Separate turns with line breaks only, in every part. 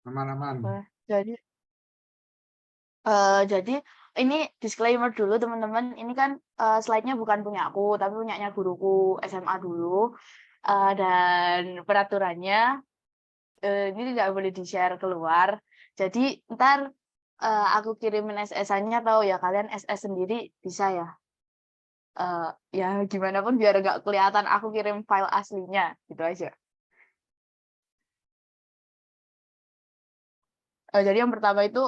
Aman-aman.
Oke, jadi ini disclaimer dulu teman-teman, ini kan, slide-nya bukan punya aku, tapi punyanya guruku SMA dulu, dan peraturannya, ini tidak boleh di-share keluar. Jadi entar, aku kirimin SS-nya atau ya kalian SS sendiri bisa ya? Ya gimana pun biar nggak kelihatan aku kirim file aslinya, gitu aja. Jadi yang pertama itu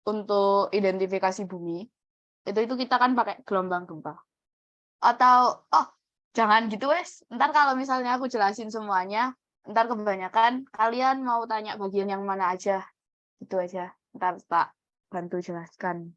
untuk identifikasi bumi, itu kita kan pakai gelombang gempa. Atau, oh jangan gitu wes, entar kalau misalnya aku jelasin semuanya, entar kebanyakan kalian mau tanya bagian yang mana aja, gitu aja. Entar tak bantu jelaskan.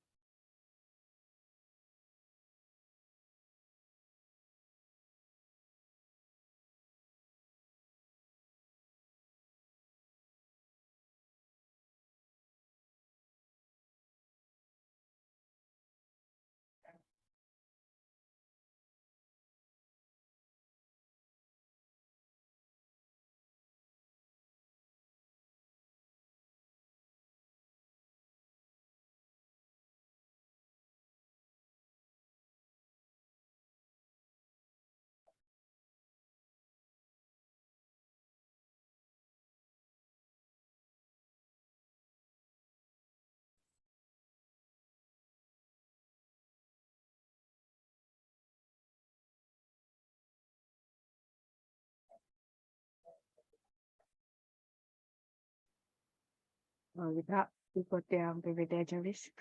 Kita ikut yang PPT aja wis.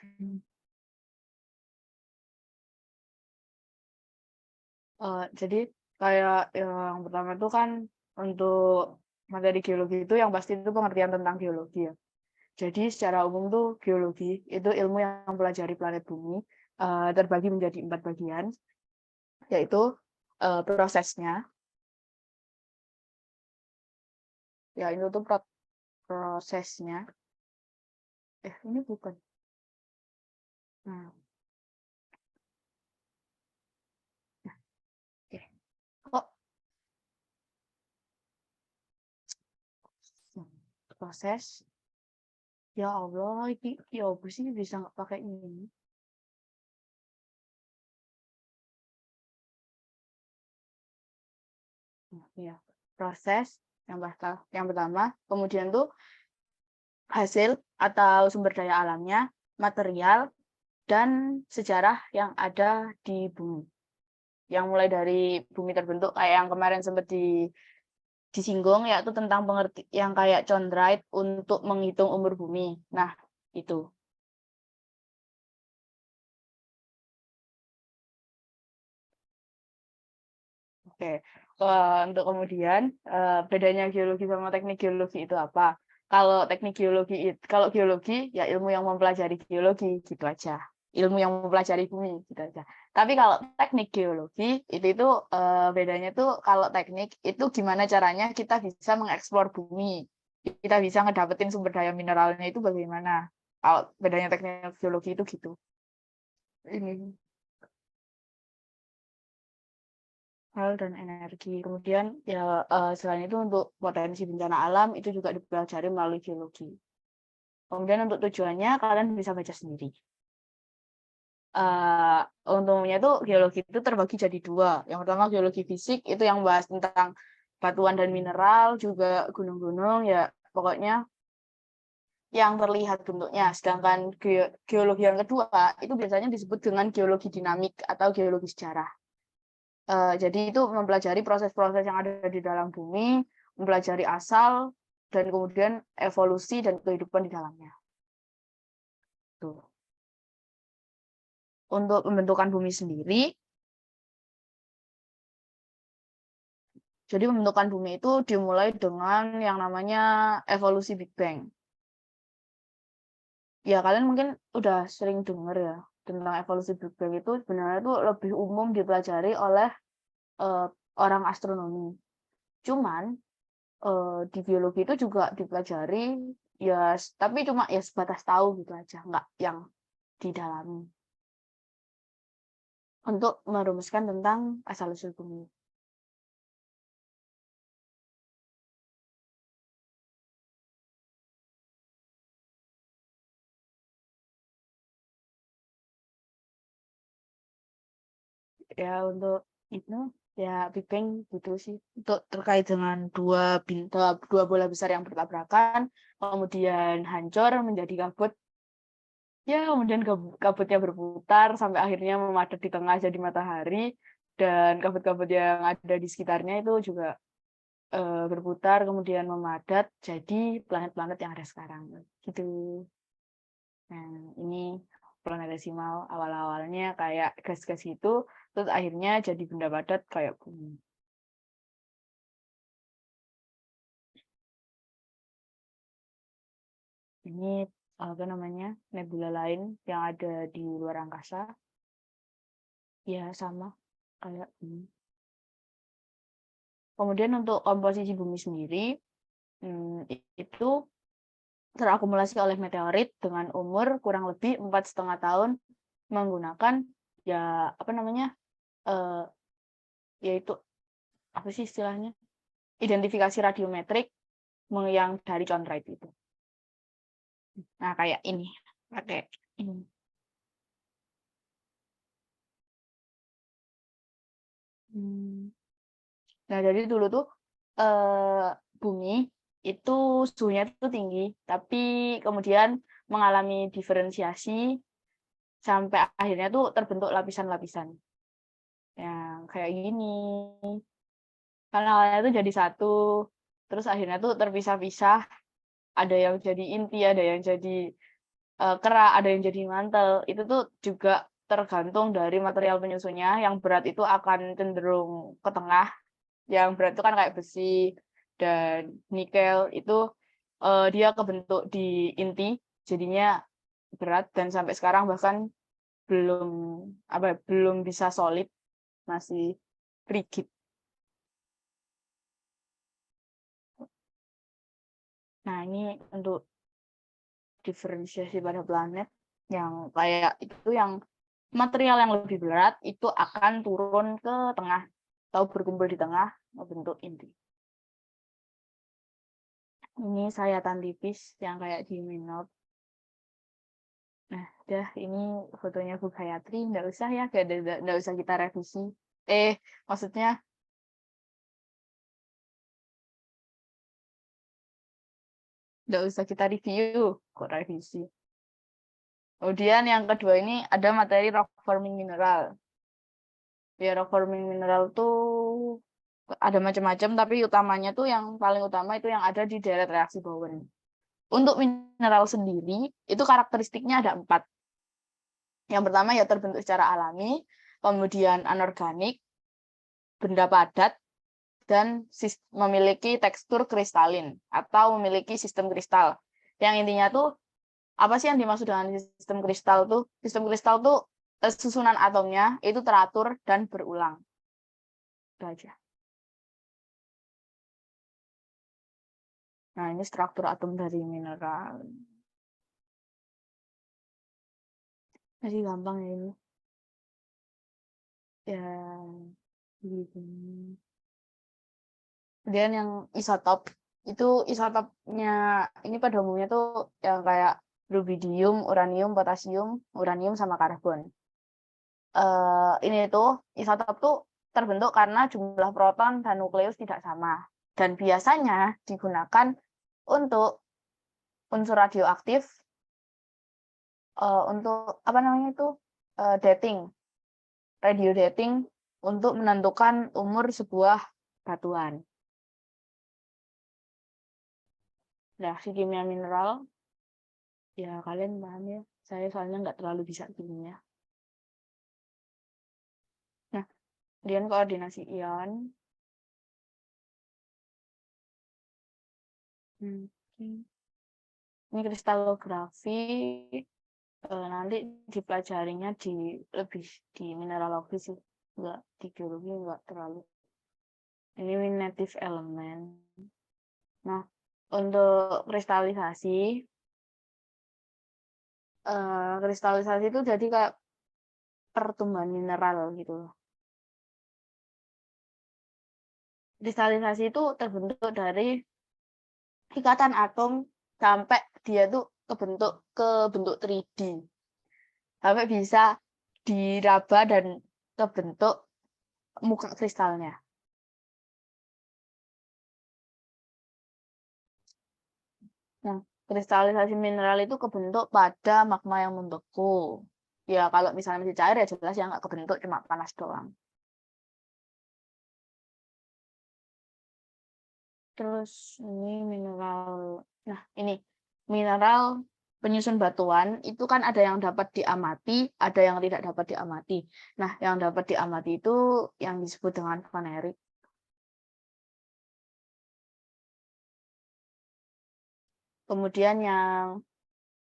Jadi kayak yang pertama itu kan untuk materi geologi itu yang pasti itu pengertian tentang geologi ya. Jadi secara umum tuh geologi itu ilmu yang mempelajari planet bumi, terbagi menjadi 4 bagian, yaitu, prosesnya, ya itu tuh prosesnya, ini bukan. Nah, oke. Kok proses? Ya Allah, ini ya apa sih bisa nggak pakai ini? Nah, iya, proses yang pertama, kemudian tuh hasil atau sumber daya alamnya, material, dan sejarah yang ada di bumi. Yang mulai dari bumi terbentuk kayak yang kemarin sempat disinggung yaitu tentang yang kayak chondrite untuk menghitung umur bumi. Nah, itu. Oke. Untuk kemudian bedanya geologi sama teknik geologi itu apa? Kalau geologi ya ilmu yang mempelajari geologi gitu aja. Ilmu yang mempelajari bumi gitu aja. Tapi kalau teknik geologi itu bedanya tuh kalau teknik itu gimana caranya kita bisa mengeksplor bumi. Kita bisa ngedapetin sumber daya mineralnya itu bagaimana. Kalau bedanya teknik geologi itu gitu. Ini hal dan energi. Kemudian ya selain itu untuk potensi bencana alam itu juga dipelajari melalui geologi. Kemudian untuk tujuannya kalian bisa baca sendiri. Untungnya tuh geologi itu terbagi jadi 2. Yang pertama geologi fisik itu yang bahas tentang batuan dan mineral, juga gunung-gunung ya pokoknya yang terlihat bentuknya. Sedangkan geologi yang kedua itu biasanya disebut dengan geologi dinamik atau geologi sejarah. Jadi itu mempelajari proses-proses yang ada di dalam bumi, mempelajari asal, dan kemudian evolusi dan kehidupan di dalamnya. Tuh. Untuk pembentukan bumi sendiri, jadi pembentukan bumi itu dimulai dengan yang namanya evolusi Big Bang. Ya kalian mungkin udah sering dengar ya tentang evolusi Big Bang itu sebenarnya itu lebih umum dipelajari oleh uh, orang astronomi. Cuman di biologi itu juga dipelajari ya tapi cuma ya sebatas tahu gitu aja, nggak yang didalami untuk merumuskan tentang asal-usul bumi. ya untuk itu ya Big Bang gitu sih. Untuk terkait dengan dua bola besar yang bertabrakan, kemudian hancur menjadi kabut. Ya, kemudian kabutnya berputar sampai akhirnya memadat di tengah jadi matahari, dan kabut-kabut yang ada di sekitarnya itu juga berputar kemudian memadat jadi planet-planet yang ada sekarang gitu. Nah, ini planetesimal awal-awalnya kayak gas-gas itu, terus akhirnya jadi benda padat kayak bumi. Ini apa namanya, nebula lain yang ada di luar angkasa. Ya, sama kayak bumi. Kemudian untuk komposisi bumi sendiri, itu terakumulasi oleh meteorit dengan umur kurang lebih 4,5 tahun menggunakan ya apa namanya, yaitu apa sih istilahnya, identifikasi radiometrik yang dari Chondrite itu. Nah kayak ini pakai ini. Nah dari dulu tuh bumi itu suhunya tuh tinggi, tapi kemudian mengalami diferensiasi sampai akhirnya tuh terbentuk lapisan-lapisan yang kayak gini. Karena awalnya tuh jadi satu, terus akhirnya tuh terpisah-pisah, ada yang jadi inti, ada yang jadi kerak, ada yang jadi mantel. Itu tuh juga tergantung dari material penyusunnya. Yang berat itu akan cenderung ke tengah, yang berat itu kan kayak besi dan nikel itu dia kebentuk di inti, jadinya berat, dan sampai sekarang bahkan belum belum bisa solid, masih rigid. Nah, ini untuk diferensiasi pada planet yang kayak itu, yang material yang lebih berat itu akan turun ke tengah atau berkumpul di tengah membentuk inti. Ini sayatan tipis yang kayak di Minot. Nah, udah ini fotonya Bu Gayatri, nggak usah ya, nggak usah kita revisi. Maksudnya nggak usah kita review, kok revisi. Kemudian yang kedua ini ada materi rock forming mineral. Ya, rock forming mineral tuh ada macam-macam, tapi utamanya tuh yang paling utama itu yang ada di deret reaksi Bowen. Untuk mineral sendiri, itu karakteristiknya ada 4. Yang pertama ya terbentuk secara alami, kemudian anorganik, benda padat, dan memiliki tekstur kristalin atau memiliki sistem kristal. Yang intinya tuh, apa sih yang dimaksud dengan sistem kristal tuh? Sistem kristal tuh susunan atomnya itu teratur dan berulang. Itu aja. Nah, ini struktur atom dari mineral. Masih gampang ya ini. Ya, gitu. Kemudian yang isotop, itu isotopnya ini pada umumnya tuh yang kayak rubidium, uranium, potasium, uranium sama karbon. Ini tuh isotop tuh terbentuk karena jumlah proton dan nukleus tidak sama, dan biasanya digunakan untuk unsur radioaktif, untuk apa namanya itu, dating, radio dating, untuk menentukan umur sebuah batuan. Reaksi kimia mineral, ya kalian paham ya. Saya soalnya nggak terlalu bisa kimia. Nah, kemudian koordinasi ion. Ini kristalografi, nanti dipelajarinya lebih di mineralogi sih, nggak di geologi, nggak terlalu. Ini native element. Nah, untuk kristalisasi itu jadi kayak pertumbuhan mineral gitu loh. Kristalisasi itu terbentuk dari ikatan atom sampai dia tuh ke bentuk 3D. Sampai bisa diraba dan kebentuk muka kristalnya. Nah, kristalisasi mineral itu kebentuk pada magma yang membeku. Ya, kalau misalnya masih cair ya jelas ya nggak kebentuk, cuma panas doang. Terus ini mineral. Nah, ini mineral penyusun batuan itu kan ada yang dapat diamati, ada yang tidak dapat diamati. Nah, yang dapat diamati itu yang disebut dengan vanerik. Kemudian yang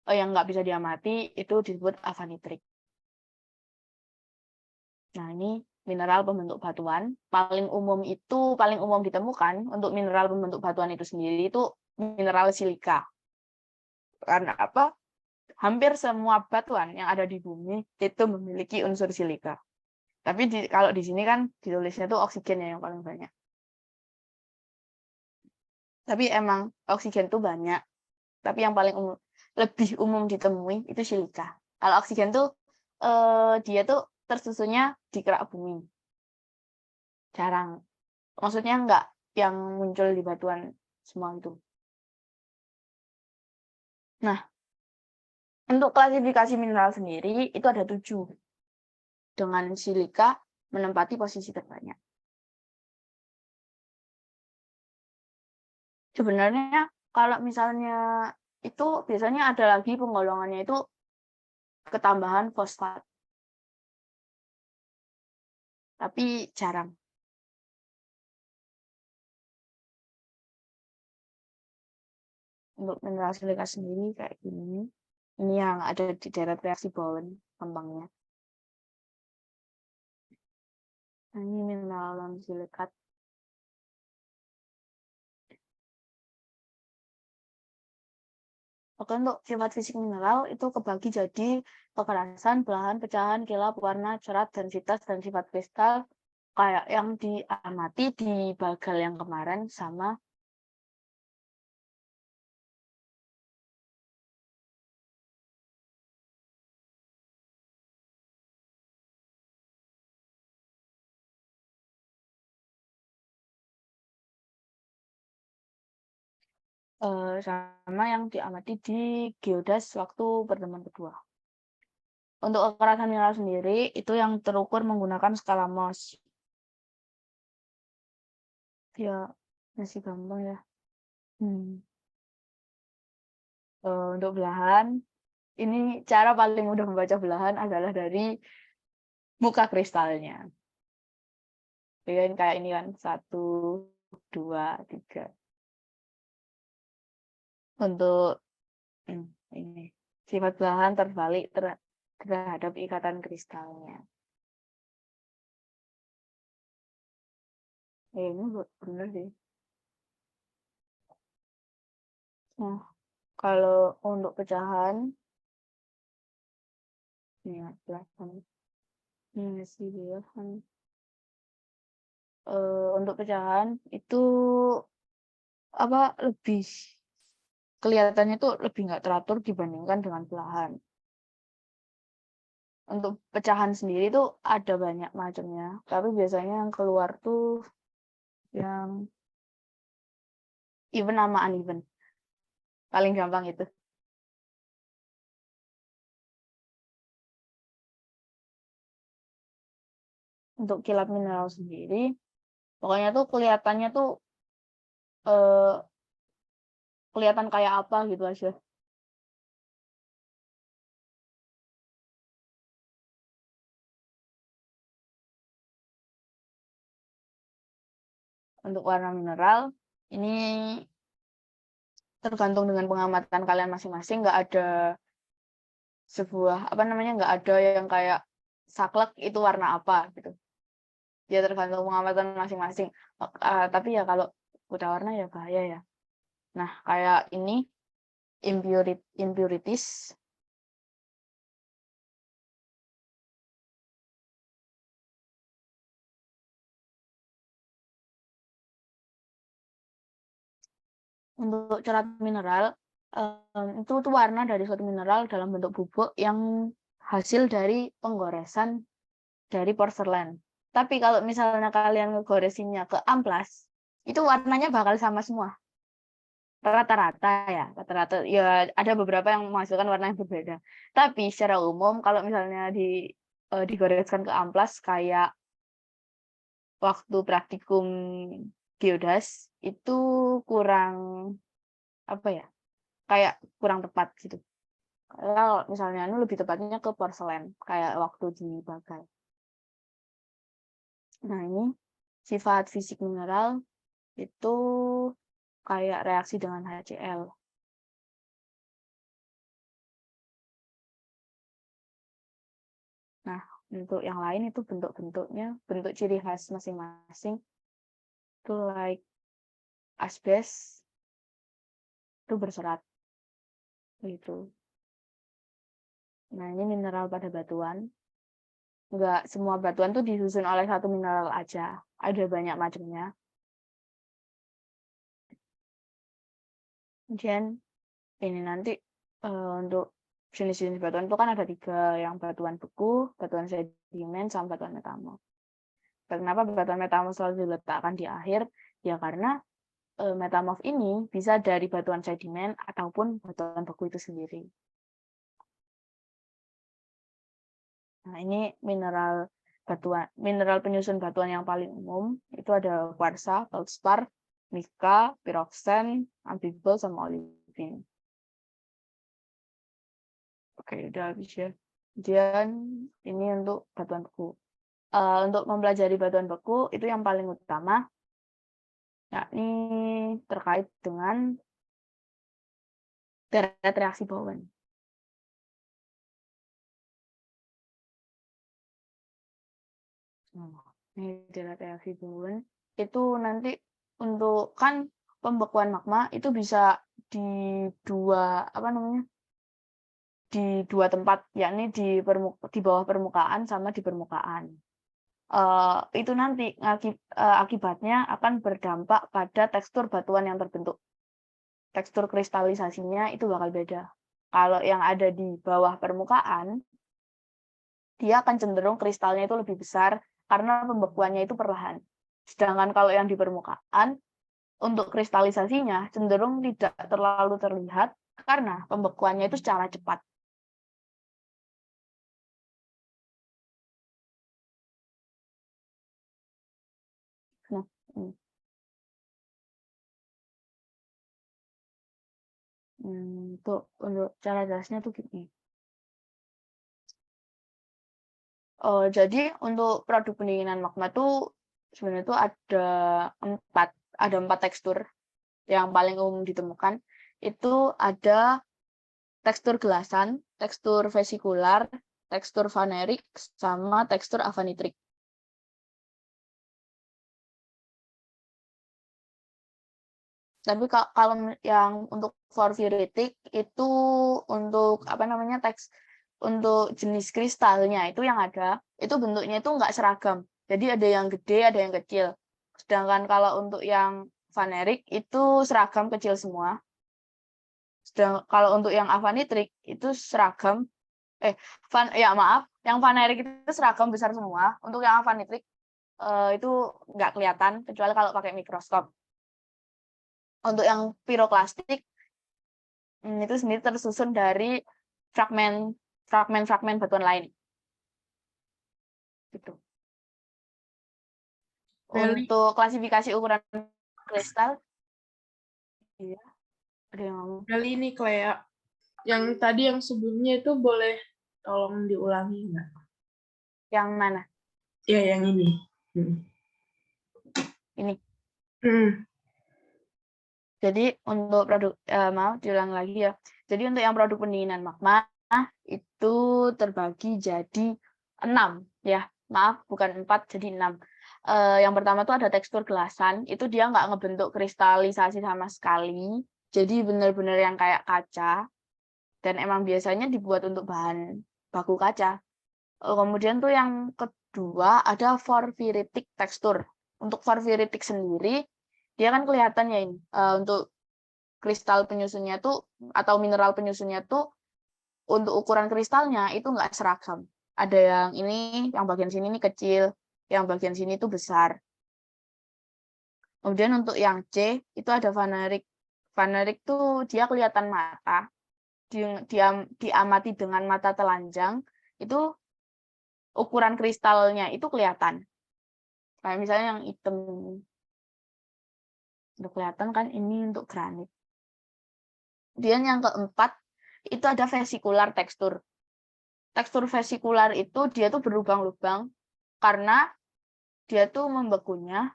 nggak bisa diamati itu disebut avanitrik. Nah, ini mineral pembentuk batuan. Paling umum ditemukan untuk mineral pembentuk batuan itu sendiri itu mineral silika. Karena apa? Hampir semua batuan yang ada di bumi itu memiliki unsur silika. Tapi kalau di sini kan ditulisnya tuh oksigen ya yang paling banyak. Tapi emang oksigen tuh banyak. Tapi yang paling lebih umum ditemui itu silika. Kalau oksigen tuh dia tuh tersusunnya di kerak bumi. Jarang. Maksudnya enggak yang muncul di batuan semua itu. Nah, untuk klasifikasi mineral sendiri itu ada 7. Dengan silika menempati posisi terbanyak. Sebenarnya kalau misalnya itu biasanya ada lagi penggolongannya itu ketambahan fosfat. Tapi jarang. Untuk mineral silika sendiri kayak gini. Ini yang ada di daerah reaksi Bowen kembangnya. Nah, ini mineral non silikat. Oke, untuk sifat fisik mineral itu kebagi jadi kekerasan, belahan, pecahan, kilap, warna, cerat, densitas, dan sifat kristal kayak yang diamati di bagal yang kemarin sama sama yang diamati di geodas waktu pertemuan kedua. Untuk kekerasan mineral sendiri itu yang terukur menggunakan skala Mohs. Ya, masih gampang ya. Untuk belahan, ini cara paling mudah membaca belahan adalah dari muka kristalnya. Kayak ini kan 1, 2, 3. Untuk ini sifat belahan terbalik terhadap ikatan kristalnya. Ini benar sih. Nah, kalau untuk pecahan, ini belahan. Ini sih belahan. Untuk pecahan itu lebih kelihatannya tuh lebih nggak teratur dibandingkan dengan belahan. Untuk pecahan sendiri tuh ada banyak macamnya, tapi biasanya yang keluar tuh yang even sama uneven. Paling gampang itu. Untuk kilap mineral sendiri, pokoknya tuh kelihatannya tuh eh, kelihatan kayak apa gitu aja. Untuk warna mineral, ini tergantung dengan pengamatan kalian masing-masing, nggak ada nggak ada yang kayak saklek itu warna apa gitu. Ya tergantung pengamatan masing-masing. Tapi ya kalau udah warna ya bahaya ya. Nah, kayak ini impurities. Untuk cerat mineral, itu tuh warna dari suatu mineral dalam bentuk bubuk yang hasil dari penggoresan dari porselen. Tapi kalau misalnya kalian ngegoresinnya ke amplas, itu warnanya bakal sama semua. Rata-rata ya ada beberapa yang menghasilkan warna yang berbeda. Tapi secara umum kalau misalnya digoreskan ke amplas kayak waktu praktikum geodas itu kurang apa ya? Kayak kurang tepat gitu. Kalau misalnya lebih tepatnya ke porselen kayak waktu di Bagai. Nah, ini sifat fisik mineral itu kayak reaksi dengan HCl. Nah, untuk yang lain itu bentuk-bentuknya, bentuk ciri khas masing-masing. Itu like asbes itu berserat gitu. Nah, ini mineral pada batuan. Enggak semua batuan tuh disusun oleh satu mineral aja. Ada banyak macamnya. Kemudian ini nanti untuk jenis-jenis batuan itu kan ada 3, yang batuan beku, batuan sedimen, sama batuan metamorf. Kenapa batuan metamorf selalu diletakkan di akhir? Ya karena metamorf ini bisa dari batuan sedimen ataupun batuan beku itu sendiri. Nah, ini mineral penyusun batuan yang paling umum itu ada kuarsa, feldspar, mika, piroxen, amphibole, sama olivin. Oke, udah habis ya. Kemudian ini untuk batuan beku. Untuk mempelajari batuan beku itu yang paling utama yakni terkait dengan deret reaksi Bowen. Ini deret reaksi Bowen itu nanti untuk kan pembekuan magma itu bisa di di dua tempat, yakni di bawah permukaan sama di permukaan. Itu nanti akibatnya akan berdampak pada tekstur batuan yang terbentuk. Tekstur kristalisasinya itu bakal beda. Kalau yang ada di bawah permukaan, dia akan cenderung kristalnya itu lebih besar karena pembekuannya itu perlahan. Sedangkan kalau yang di permukaan, untuk kristalisasinya cenderung tidak terlalu terlihat karena pembekuannya itu secara cepat. Nah, untuk cara jelasnya tuh gini. Jadi untuk produk pendinginan magma tuh sebenarnya tuh ada 4 tekstur yang paling umum ditemukan. Itu ada tekstur gelasan, tekstur vesikular, tekstur vanerik, sama tekstur avanitrik. Tapi kalau yang untuk porfiritik itu untuk untuk jenis kristalnya itu yang ada, itu bentuknya itu nggak seragam. Jadi ada yang gede, ada yang kecil. Sedangkan kalau untuk yang vanerik itu seragam kecil semua. Sedangkan kalau untuk yang avanitrik itu seragam yang vanerik itu seragam besar semua. Untuk yang avanitrik itu nggak kelihatan kecuali kalau pakai mikroskop. Untuk yang piroklastik itu sendiri tersusun dari fragmen batuan lain. Gitu. Untuk klasifikasi ukuran kristal, iya, ada yang ngomong.
Kali ini kayak yang tadi yang sebelumnya itu boleh tolong diulangi nggak?
Yang mana?
Ya, yang ini.
Ini. Jadi untuk produk, maaf diulang lagi ya. Jadi untuk yang produk pendinginan magma itu terbagi jadi 6 ya. Maaf, bukan 4 jadi 6. Yang pertama tuh ada tekstur gelasan, itu dia nggak ngebentuk kristalisasi sama sekali. Jadi benar-benar yang kayak kaca. Dan emang biasanya dibuat untuk bahan baku kaca. Kemudian tuh yang kedua ada porfiritic tekstur. Untuk porfiritic sendiri, dia kan kelihatan ya ini. Untuk kristal penyusunnya tuh atau mineral penyusunnya tuh untuk ukuran kristalnya itu nggak seragam. Ada yang ini, yang bagian sini ini kecil, Yang bagian sini itu besar. Kemudian untuk yang C itu ada vanerik. Vanerik tuh dia kelihatan mata. Diamati dengan mata telanjang, itu ukuran kristalnya itu kelihatan. Kayak misalnya yang hitam. Udah kelihatan kan ini untuk granit. Kemudian yang keempat, itu ada vesikular tekstur. Tekstur vesikular itu dia tuh berlubang-lubang karena dia tuh membekunya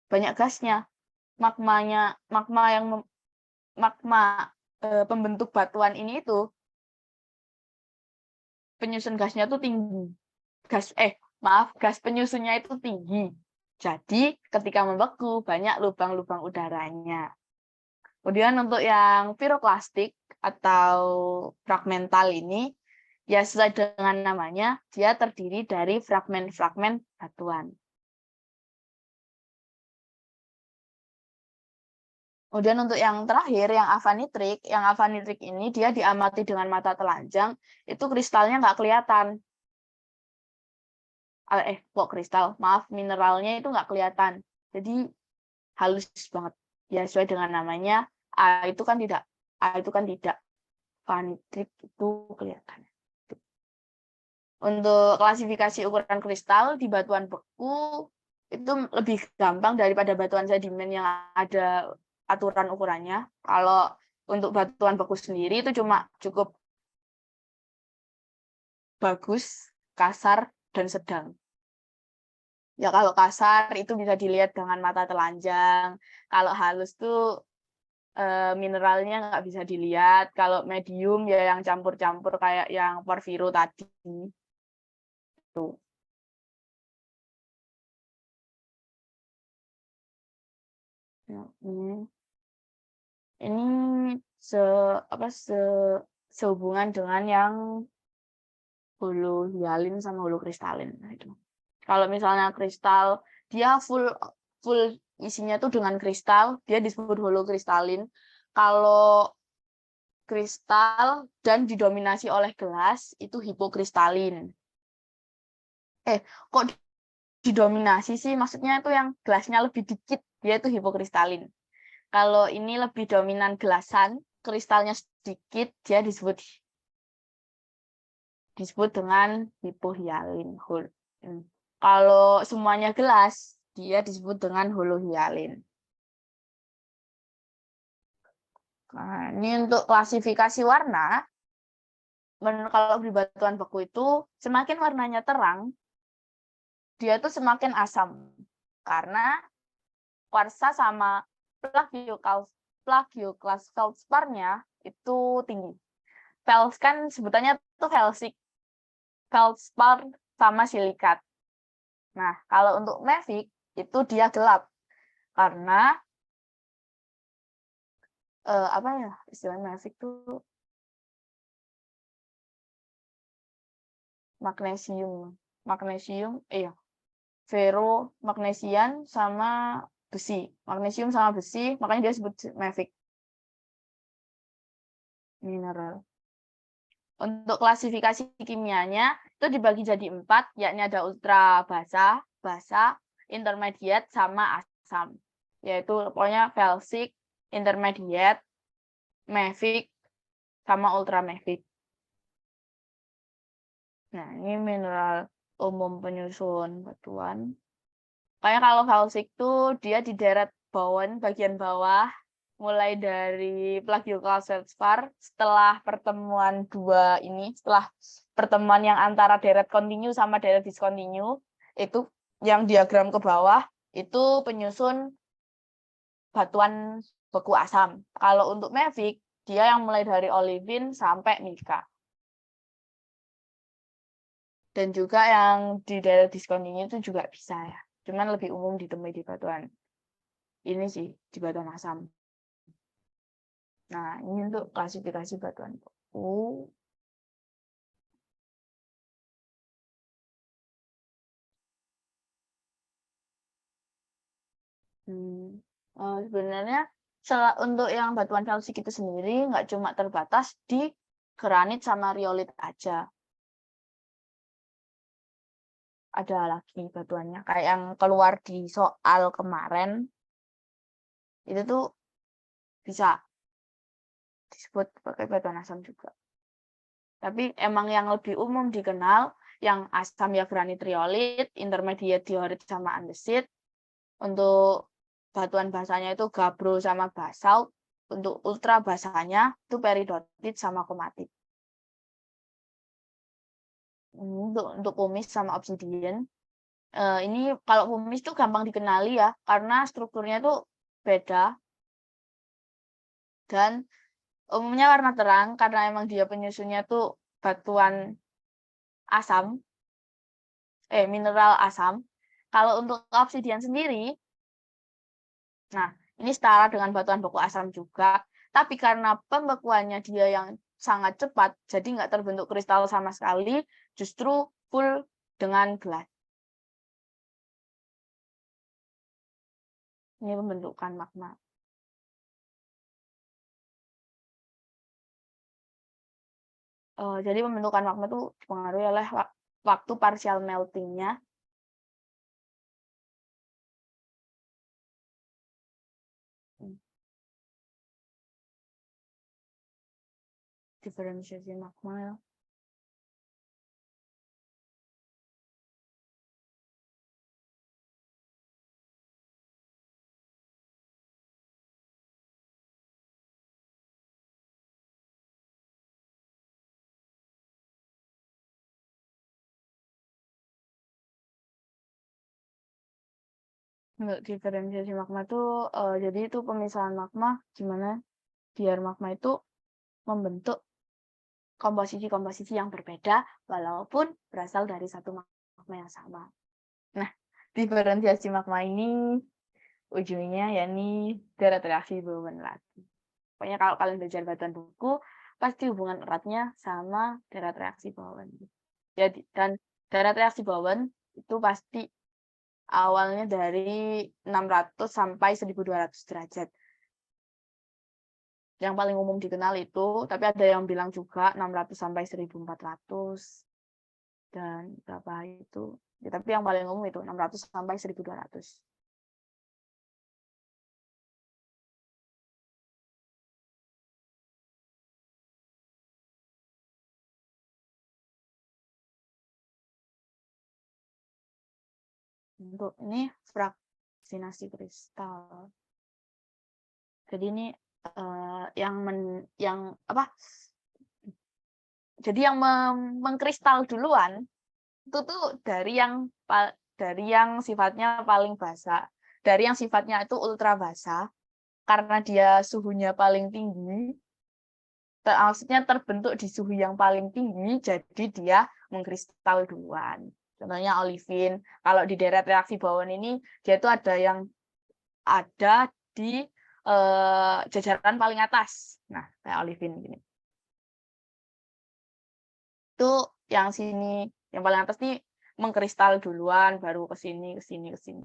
banyak gasnya. Magma pembentuk batuan ini itu penyusun gasnya tuh tinggi. Gas penyusunnya itu tinggi. Jadi ketika membeku banyak lubang-lubang udaranya. Kemudian untuk yang piroklastik atau fragmental ini, ya sesuai dengan namanya, dia terdiri dari fragmen-fragmen batuan. Kemudian untuk yang terakhir, yang avanitrik ini dia diamati dengan mata telanjang, itu kristalnya nggak kelihatan. Mineralnya itu nggak kelihatan. Jadi halus banget. Ya sesuai dengan namanya, A itu kan tidak. Vanitrik itu kelihatan. Untuk klasifikasi ukuran kristal di batuan beku itu lebih gampang daripada batuan sedimen yang ada aturan ukurannya. Kalau untuk batuan beku sendiri itu cuma cukup bagus, kasar, dan sedang. Ya kalau kasar itu bisa dilihat dengan mata telanjang. Kalau halus tuh mineralnya nggak bisa dilihat. Kalau medium ya yang campur-campur kayak yang porfiro tadi. Tuh. Ya, ini sehubungan dengan yang hulu hialin sama hulu kristalin. Nah, itu. Kalau misalnya kristal dia full isinya tuh dengan kristal, dia disebut hulu kristalin. Kalau kristal dan didominasi oleh gelas itu hipokristalin. Kok didominasi sih? Maksudnya itu yang gelasnya lebih dikit, dia itu hipokristalin. Kalau ini lebih dominan gelasan, kristalnya sedikit, dia disebut dengan hipohialin. Kalau semuanya gelas, dia disebut dengan holohialin. Nah, ini untuk klasifikasi warna. Kalau di batuan beku itu, semakin warnanya terang, dia tuh semakin asam. Karena kuarsa sama plagioclasfeldsparnya itu tinggi. Kan sebutannya itu feldspar sama silikat. Nah, kalau untuk mafic itu dia gelap. Karena apa ya istilah mafic itu magnesian sama besi, makanya dia sebut mafic mineral. Untuk klasifikasi kimianya itu dibagi jadi 4, yakni ada ultra basa, intermediate sama asam, yaitu pokoknya felsic, intermediate, mafic sama ultra mafic. Nah, ini mineral umum penyusun batuan. Kayak kalau felsic tuh dia di deret bagian bawah, mulai dari plagioclasfeldspar setelah pertemuan yang antara deret kontinu sama deret diskontinu, itu yang diagram ke bawah itu penyusun batuan beku asam. Kalau untuk mafic, dia yang mulai dari olivin sampai mica. Dan juga yang di daerah diskontinu itu juga bisa ya. Cuman lebih umum ditemui di batuan. Ini sih, di batuan asam. Nah, ini untuk klasifikasi batuan beku. Sebenarnya untuk yang batuan felsik itu sendiri nggak cuma terbatas di granit sama riolit aja. ada lagi batuannya. Kayak yang keluar di soal kemarin, itu tuh bisa disebut pakai batuan asam juga. Tapi emang yang lebih umum dikenal yang asam ya granit riolit, intermediate diorit sama andesit. Untuk batuan basanya itu gabbro sama basalt. Untuk ultra basanya itu peridotit sama komatit. Untuk pumice sama obsidian. Ini kalau pumice tuh gampang dikenali ya, karena strukturnya tuh beda. Dan umumnya warna terang, karena emang dia penyusunnya tuh batuan asam, mineral asam. Kalau untuk obsidian sendiri, nah ini setara dengan batuan beku asam juga, tapi karena pembekuannya dia yang sangat cepat, jadi nggak terbentuk kristal sama sekali, justru full dengan gelas. Ini pembentukan magma. Jadi pembentukan magma itu dipengaruhi oleh waktu partial melting-nya. Diferensiasi magma ya. Untuk diferensiasi magma itu, jadi itu pemisahan magma gimana biar magma itu membentuk komposisi-komposisi yang berbeda walaupun berasal dari satu magma yang sama. Nah, diferensiasi magma ini ujungnya yakni deret reaksi Bowen lagi. Pokoknya kalau kalian belajar batuan buku, pasti hubungan eratnya sama deret reaksi Bowen. Jadi dan deret reaksi Bowen itu pasti awalnya dari 600 sampai 1200 derajat. Yang paling umum dikenal itu, tapi ada yang bilang juga 600 sampai 1400 dan berapa itu. Ya, tapi yang paling umum itu 600 sampai 1200. Untuk ini fraksinasi kristal. Jadi ini yang apa? Jadi yang mengkristal duluan itu tuh dari yang sifatnya paling basah, dari yang sifatnya itu ultra basah karena dia suhunya paling tinggi. Maksudnya terbentuk di suhu yang paling tinggi, jadi dia mengkristal duluan. Contohnya olivin. Kalau di deret reaksi Bowen ini, dia itu ada di jajaran paling atas. Nah, kayak olivin gini. Itu yang sini, yang paling atas nih mengkristal duluan, baru ke sini, ke sini, ke sini.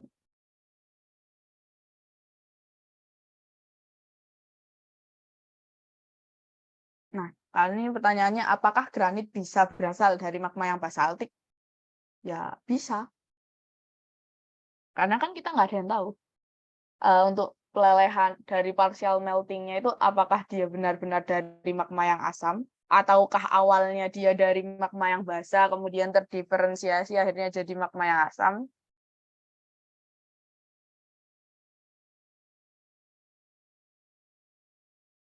Nah, kali ini pertanyaannya, apakah granit bisa berasal dari magma yang basaltik? Ya, bisa. Karena kan kita nggak ada yang tahu. Untuk pelelehan dari partial melting-nya itu, apakah dia benar-benar dari magma yang asam? Ataukah awalnya dia dari magma yang basah, kemudian terdiferensiasi, akhirnya jadi magma yang asam?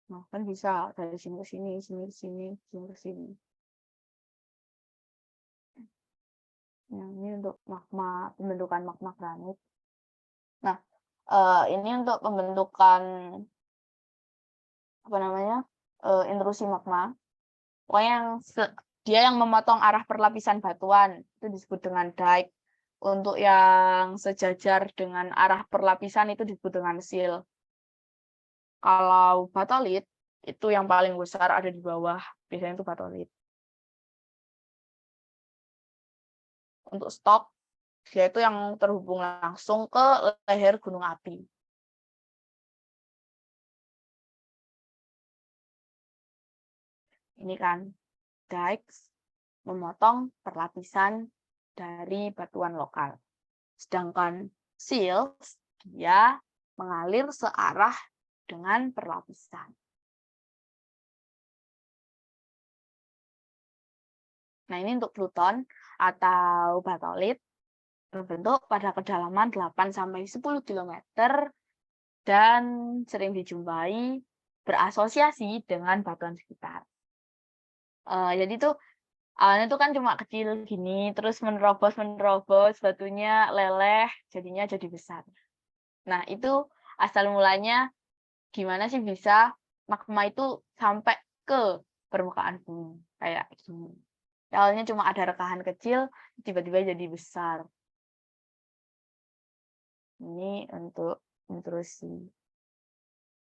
Nah, kan bisa dari sini ke sini, sini ke sini, sini ke sini. Nah, ini untuk pembentukan magma granit. Nah, ini untuk pembentukan apa namanya intrusi magma. Pokoknya dia yang memotong arah perlapisan batuan itu disebut dengan dike. Untuk yang sejajar dengan arah perlapisan itu disebut dengan seal. Kalau batolit itu yang paling besar ada di bawah, biasanya itu batolit. Untuk stok dia itu yang terhubung langsung ke leher gunung api. Ini kan dikes memotong perlapisan dari batuan lokal. Sedangkan silts dia mengalir searah dengan perlapisan. Nah, ini untuk pluton atau batolit berbentuk pada kedalaman 8-10 km dan sering dijumpai berasosiasi dengan batuan sekitar. Jadi tuh awalnya tuh kan cuma kecil gini, terus menerobos batunya leleh, jadinya jadi besar. Nah, itu asal mulanya gimana sih bisa magma itu sampai ke permukaan bumi kayak gini. Awalnya cuma ada rekahan kecil, tiba-tiba jadi besar. Ini untuk intrusi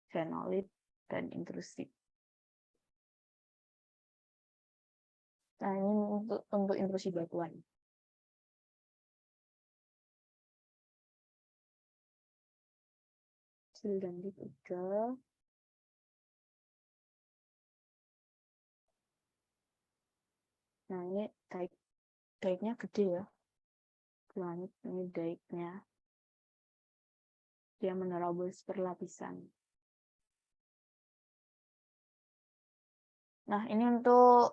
fenolit dan intrusi. Nah, ini untuk intrusi batuan. Kecil dan juga. Nah, ini daiknya gede ya. Granit ini daiknya. Dia menerobos perlapisan. Nah, ini untuk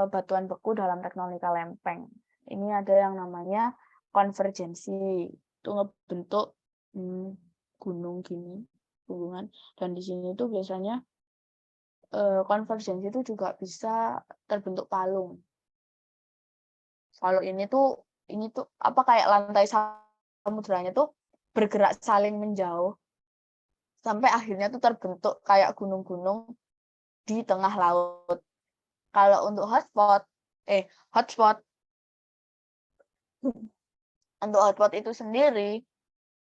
batuan beku dalam tektonika lempeng. Ini ada yang namanya konvergensi. Itu ngebentuk gunung gini, gunungan. Dan di sini tuh biasanya konvergensi itu juga bisa terbentuk palung. Kalau ini tuh apa kayak lantai samudranya tuh bergerak saling menjauh sampai akhirnya tuh terbentuk kayak gunung-gunung di tengah laut. Kalau untuk hotspot untuk hotspot itu sendiri,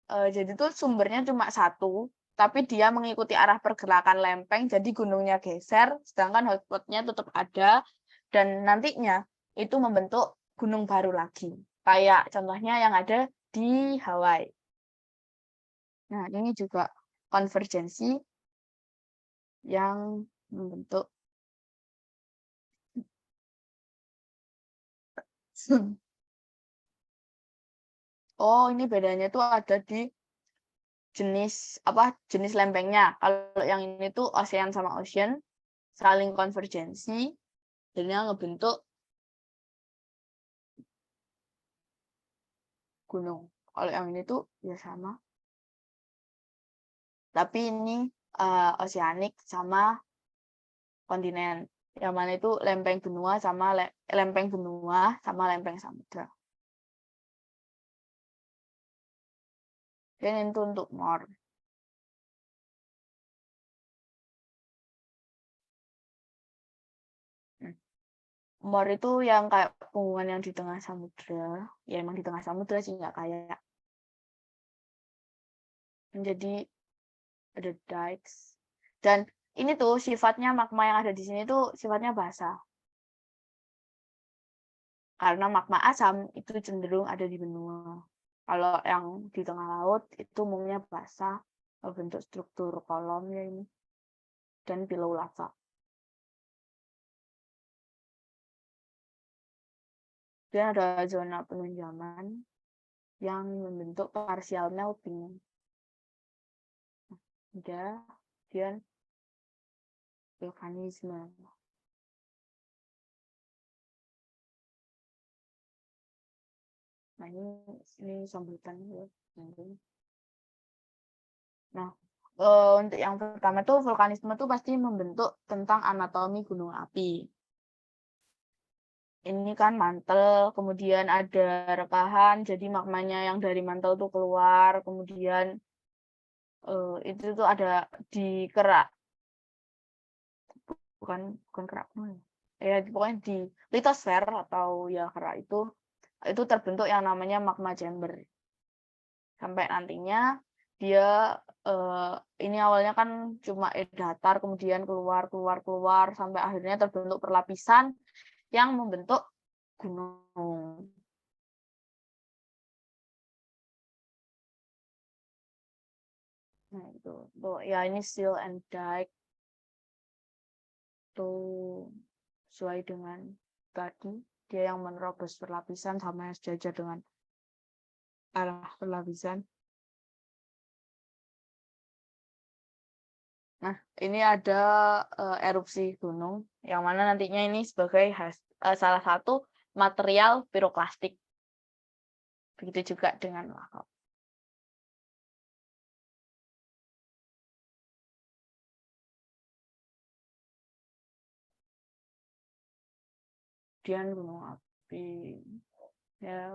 jadi tuh sumbernya cuma satu, tapi dia mengikuti arah pergerakan lempeng, jadi gunungnya geser, sedangkan hotspotnya tetap ada, dan nantinya itu membentuk gunung baru lagi. Kayak contohnya yang ada di Hawaii. Nah, ini juga konvergensi yang membentuk oh, ini bedanya tuh ada di jenis lempengnya. Kalau yang ini tuh ocean sama ocean saling konvergensi, jadinya ngebentuk gunung. Kalau yang ini tuh ya sama. Tapi ini oceanic sama kontinen. Yang mana itu lempeng benua sama lempeng samudra. Dan itu untuk MOR. MOR itu yang kayak punggungan yang di tengah samudra. Ya emang di tengah samudra sih, nggak kayak. Jadi ada dikes. Dan ini tuh sifatnya magma yang ada di sini tuh sifatnya basah. Karena magma asam itu cenderung ada di benua. Kalau yang di tengah laut itu umumnya basah, bentuk struktur kolom ya ini, dan pilau lava. Dan ada zona penunjaman yang membentuk partial melting. Kemudian vulkanisme. Nah, ini sambutan ya. Nah, untuk yang pertama tuh vulkanisme tuh pasti membentuk tentang anatomi gunung api. Ini kan mantel, kemudian ada rekahan, jadi magmanya yang dari mantel tuh keluar, kemudian itu tuh ada di kerak, bukan kerak ya, pokoknya di litosfer atau ya kerak itu terbentuk yang namanya magma chamber. Sampai nantinya dia ini awalnya kan cuma datar, kemudian keluar sampai akhirnya terbentuk perlapisan yang membentuk gunung. Nah, itu ya ini sill and dike tuh sesuai dengan tadi dia yang menerobos perlapisan sama yang sejajar dengan arah perlapisan. Nah, ini ada erupsi gunung, yang mana nantinya ini sebagai salah satu material piroklastik. Begitu juga dengan lava. Kemudian gunung api. Ya.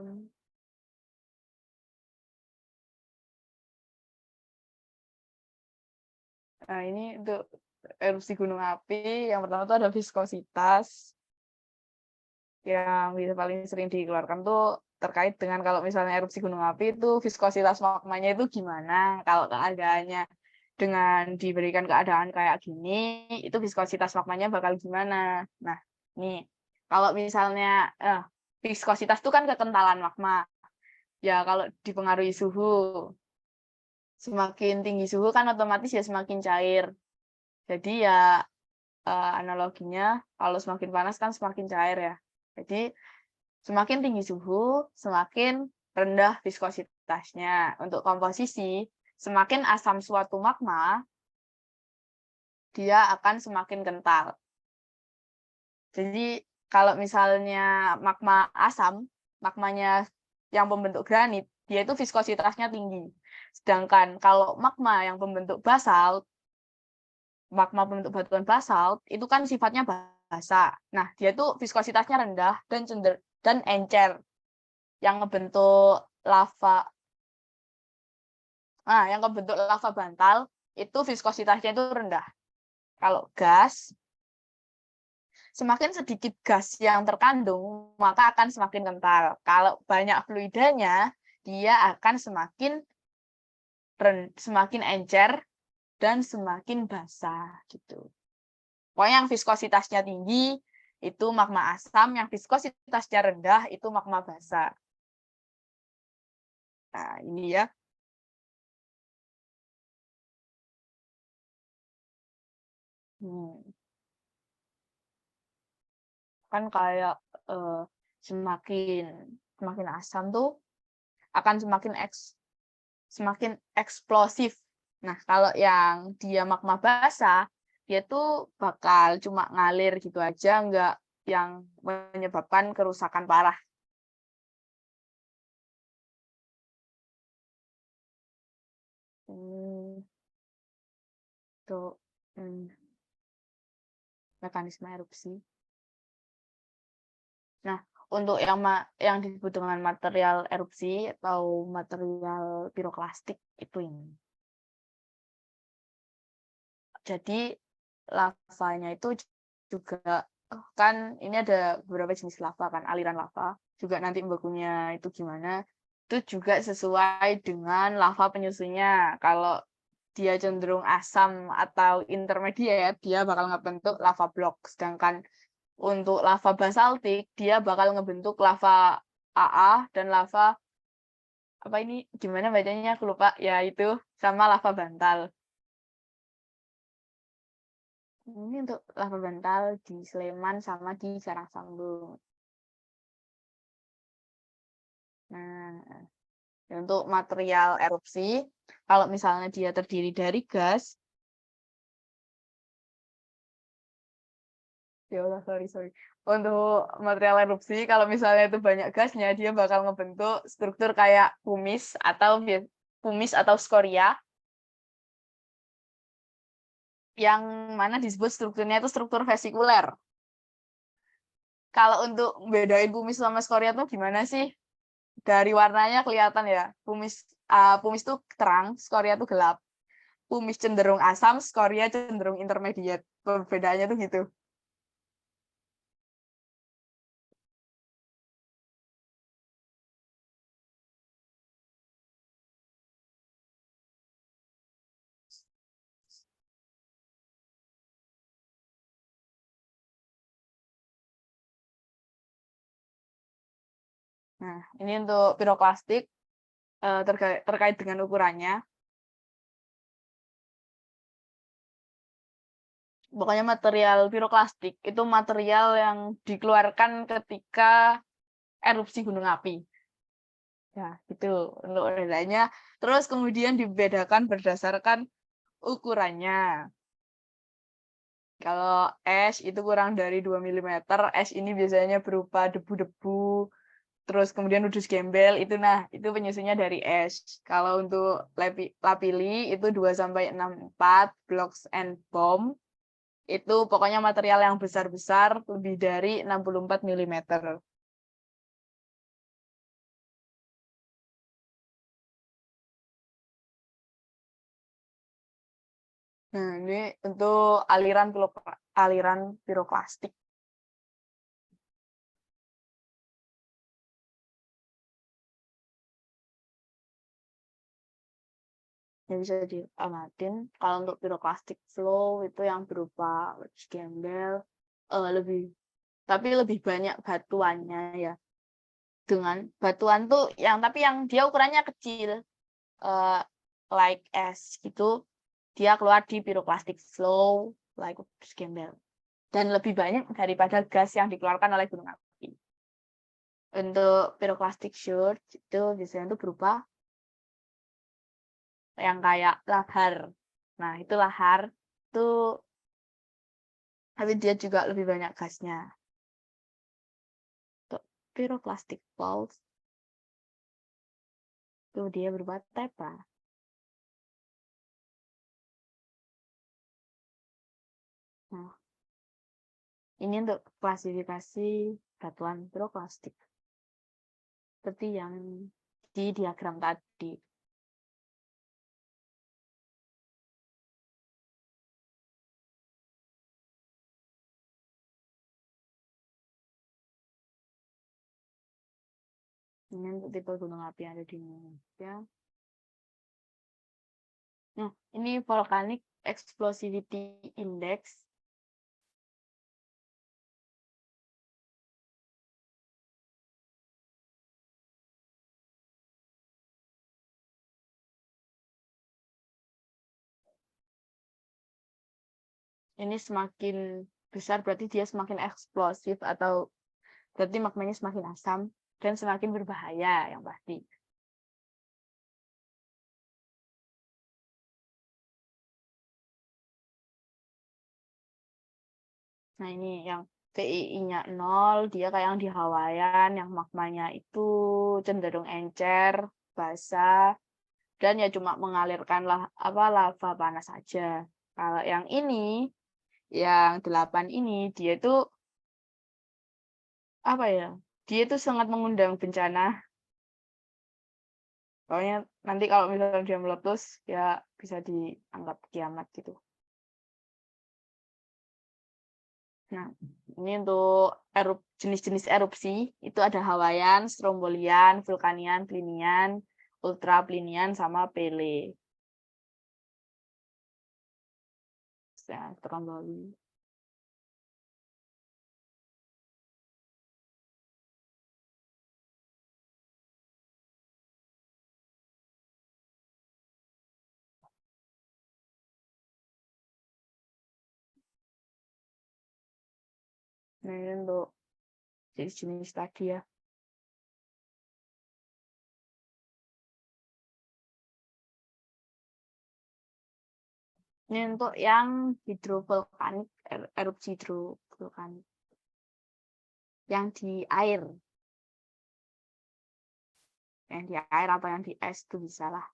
Nah, ini untuk erupsi gunung api, yang pertama itu ada viskositas. Yang bisa paling sering dikeluarkan tuh terkait dengan kalau misalnya erupsi gunung api itu viskositas magmanya itu gimana. Kalau keadaannya dengan diberikan keadaan kayak gini, itu viskositas magmanya bakal gimana. Nah, nih, kalau misalnya viskositas itu kan kekentalan magma. Ya, kalau dipengaruhi suhu, semakin tinggi suhu kan otomatis ya semakin cair. Jadi ya analoginya kalau semakin panas kan semakin cair ya. Jadi semakin tinggi suhu, semakin rendah viskositasnya. Untuk komposisi, semakin asam suatu magma, dia akan semakin kental. Jadi kalau misalnya magma asam, magmanya yang pembentuk granit, dia itu viskositasnya tinggi. Sedangkan kalau magma yang pembentuk basalt, magma pembentuk batuan basalt, itu kan sifatnya basa. Nah, dia tuh viskositasnya rendah dan encer. Yang ngebentuk lava. Nah, yang ngebentuk lava bantal itu viskositasnya itu rendah. Kalau gas, semakin sedikit gas yang terkandung, maka akan semakin kental. Kalau banyak fluidanya, dia akan semakin encer dan semakin basah gitu. Pokoknya yang viskositasnya tinggi itu magma asam, yang viskositasnya rendah itu magma basa. Nah, ini ya. Kan kayak semakin asam tuh akan semakin eksplosif. Nah, kalau yang dia magma basah, dia tuh bakal cuma ngalir gitu aja, nggak yang menyebabkan kerusakan parah. Itu mekanisme erupsi. Nah, untuk yang disebut dengan material erupsi atau material piroklastik itu ini. Jadi lavanya itu juga kan ini ada beberapa jenis lava kan, aliran lava. Juga nanti membakunya itu gimana. Itu juga sesuai dengan lava penyusunnya. Kalau dia cenderung asam atau intermediate, dia bakal ngebentuk lava block. Sedangkan untuk lava basaltik, dia bakal ngebentuk lava AA dan lava apa ini gimana bacanya aku lupa ya itu sama lava bantal. Ini untuk lava bantal di Sleman sama di Sarangsambung. Nah, untuk material erupsi, kalau misalnya dia terdiri dari gas, ya Allah, sorry. Untuk material erupsi, kalau misalnya itu banyak gasnya, dia bakal ngebentuk struktur kayak pumis atau skoria, yang mana disebut strukturnya itu struktur vesikuler. Kalau untuk bedain pumis sama skoria tuh gimana sih? Dari warnanya kelihatan ya. Pumis tuh terang, skoria tuh gelap. Pumis cenderung asam, skoria cenderung intermediate. Perbedaannya tuh gitu. Nah, ini untuk piroklastik terkait dengan ukurannya. Pokoknya material piroklastik itu material yang dikeluarkan ketika erupsi gunung api. Ya, itu untuk bedanya. Terus kemudian dibedakan berdasarkan ukurannya. Kalau es itu kurang dari 2 mm, es ini biasanya berupa debu-debu, terus kemudian ludus gembel, itu penyusunnya dari es. Kalau untuk lapili itu 2-64 blocks and bomb, itu pokoknya material yang besar-besar lebih dari 64 mm. Nah, ini untuk aliran piroklastik. Yang bisa diamatin. Kalau untuk piroklastik flow itu yang berupa gembel tapi lebih banyak batuannya ya. Dengan batuan tuh tapi yang dia ukurannya kecil, like es gitu, dia keluar di piroklastik flow like gembel. Dan lebih banyak daripada gas yang dikeluarkan oleh gunung api. Untuk piroklastik shoot itu biasanya itu berupa yang kayak lahar. Nah, itu lahar itu tapi dia juga lebih banyak gasnya. Untuk piroklastik balls itu dia berupa tepa. Nah, ini untuk klasifikasi batuan piroklastik. Seperti yang di diagram tadi. Ini untuk tipe gunung api yang ada di Indonesia. Nah, ini volcanic explosivity index. Ini semakin besar berarti dia semakin eksplosif atau berarti magmanya semakin asam dan semakin berbahaya yang pasti. Nah, ini yang VII-nya 0, dia kayak yang di Hawaiian, yang magmanya itu cenderung encer, basah, dan ya cuma mengalirkan lava panas saja. Kalau yang ini, yang 8 ini, dia itu dia itu sangat mengundang bencana. Pokoknya nanti kalau misalnya dia meletus, ya bisa dianggap kiamat gitu. Nah, ini untuk jenis-jenis erupsi, itu ada Hawaiian, Strombolian, Vulkanian, Plinian, Ultra Plinian, sama Pele. Ya, Stromboli. Nah, ini untuk jenis-jenis tadi ya. Ini untuk yang hidrovulkanik, erupsi hidrovulkanik. Yang di air. Yang di air atau yang di es itu bisa lah.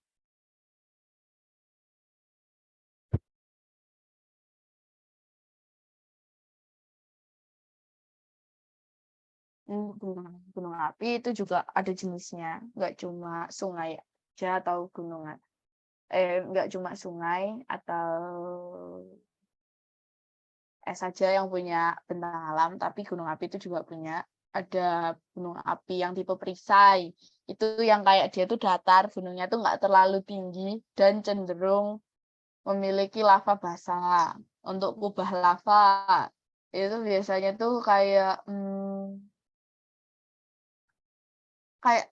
Gunung api itu juga ada jenisnya. Nggak cuma sungai aja atau gunungan. Nggak cuma sungai atau es saja yang punya bentang alam, tapi gunung api itu juga punya. Ada gunung api yang tipe perisai. Itu yang kayak dia tuh datar, gunungnya tuh nggak terlalu tinggi dan cenderung memiliki lava basah. Untuk kubah lava, itu biasanya tuh kayak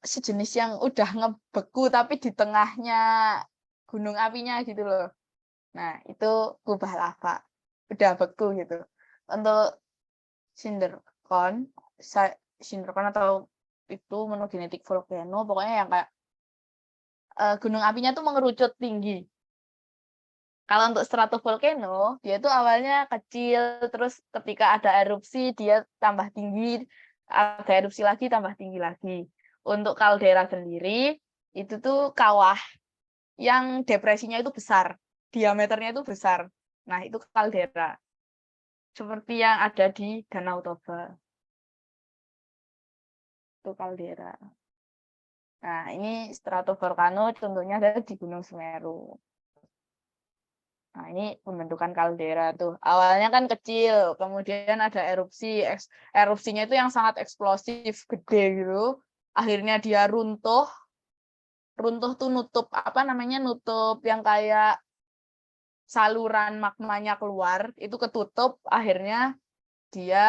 sejenis yang udah ngebeku tapi di tengahnya gunung apinya gitu loh. Nah, itu kubah lava. udah beku gitu. Untuk Cindercon atau itu monogenetic volcano, pokoknya yang kayak gunung apinya tuh mengerucut tinggi. Kalau untuk stratovolcano, dia itu awalnya kecil, terus ketika ada erupsi dia tambah tinggi, ada erupsi lagi tambah tinggi lagi. Untuk kaldera sendiri, itu tuh kawah yang depresinya itu besar, diameternya itu besar. Nah, itu kaldera. Seperti yang ada di Danau Toba. Itu kaldera. Nah, ini stratovolcano contohnya ada di Gunung Semeru. Nah, ini pembentukan kaldera tuh. Awalnya kan kecil, kemudian ada erupsi. Erupsinya itu yang sangat eksplosif, gede gitu. Akhirnya dia runtuh. Runtuh tuh nutup, nutup yang kayak saluran magmanya keluar, itu ketutup. Akhirnya dia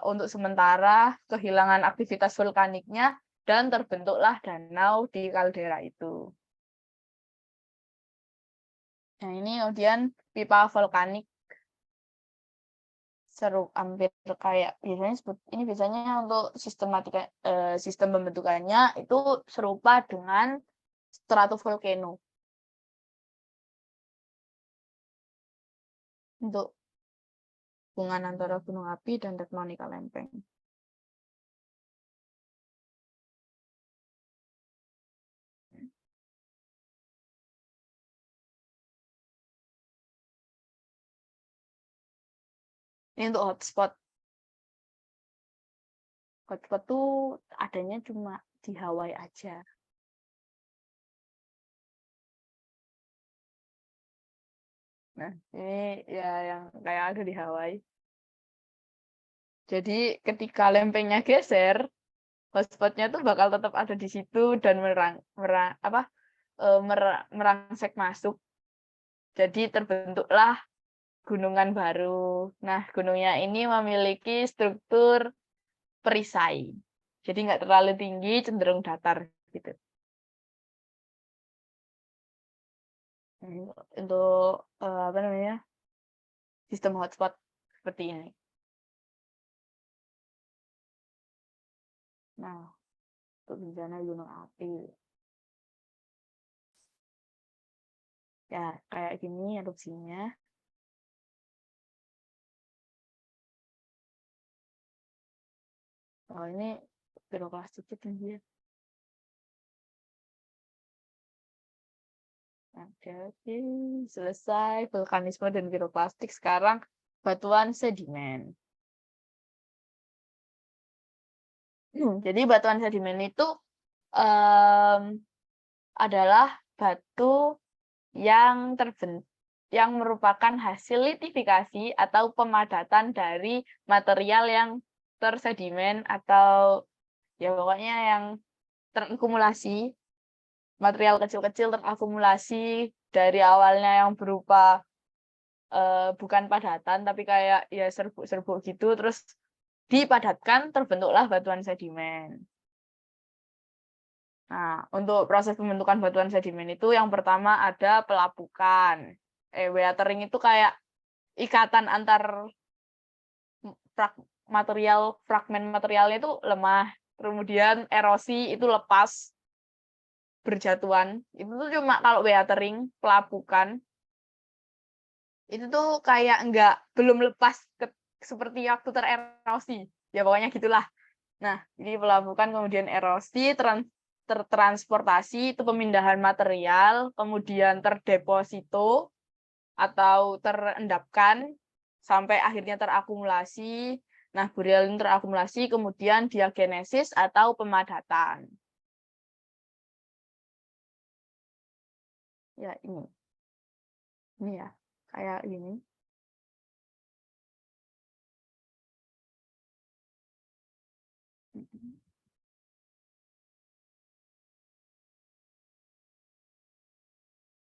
untuk sementara kehilangan aktivitas vulkaniknya dan terbentuklah danau di kaldera itu. Nah, ini kemudian pipa vulkanik hampir kayak biasanya untuk sistem pembentukannya itu serupa dengan stratovolcano. Untuk hubungan antara gunung api dan tektonika lempeng. Ini untuk hotspot. Hotspot tuh adanya cuma di Hawaii aja. Nah, ini ya yang kayak ada di Hawaii. Jadi ketika lempengnya geser, hotspotnya tuh bakal tetap ada di situ dan merangsek masuk. Jadi terbentuklah gunungan baru. Nah, gunungnya ini memiliki struktur perisai. Jadi nggak terlalu tinggi, cenderung datar gitu. Untuk sistem hotspot seperti ini. Nah, untuk bencana gunung api. Ya, kayak gini erupsinya. Oh, ini piroklastiknya tinggi ya. Oke, selesai vulkanisme dan piroklastik. Sekarang batuan sedimen. Jadi batuan sedimen itu adalah batu yang merupakan hasil litifikasi atau pemadatan dari material yang tersedimen atau ya pokoknya yang terakumulasi, material kecil-kecil terakumulasi dari awalnya yang berupa bukan padatan tapi kayak ya serbuk-serbuk gitu, terus dipadatkan terbentuklah batuan sedimen. Nah, untuk proses pembentukan batuan sedimen itu yang pertama ada pelapukan. Weathering itu kayak ikatan antar fragmen materialnya itu lemah. Kemudian erosi itu lepas berjatuhan. Itu tuh cuma kalau weathering, pelapukan itu tuh kayak belum lepas seperti waktu tererosi. Ya pokoknya gitulah. Nah, jadi pelapukan kemudian erosi, tertransportasi itu pemindahan material, kemudian terdeposito atau terendapkan sampai akhirnya terakumulasi. Nah, burial ini terakumulasi kemudian diagenesis atau pemadatan. Ya, ini. Ini ya, kayak ini.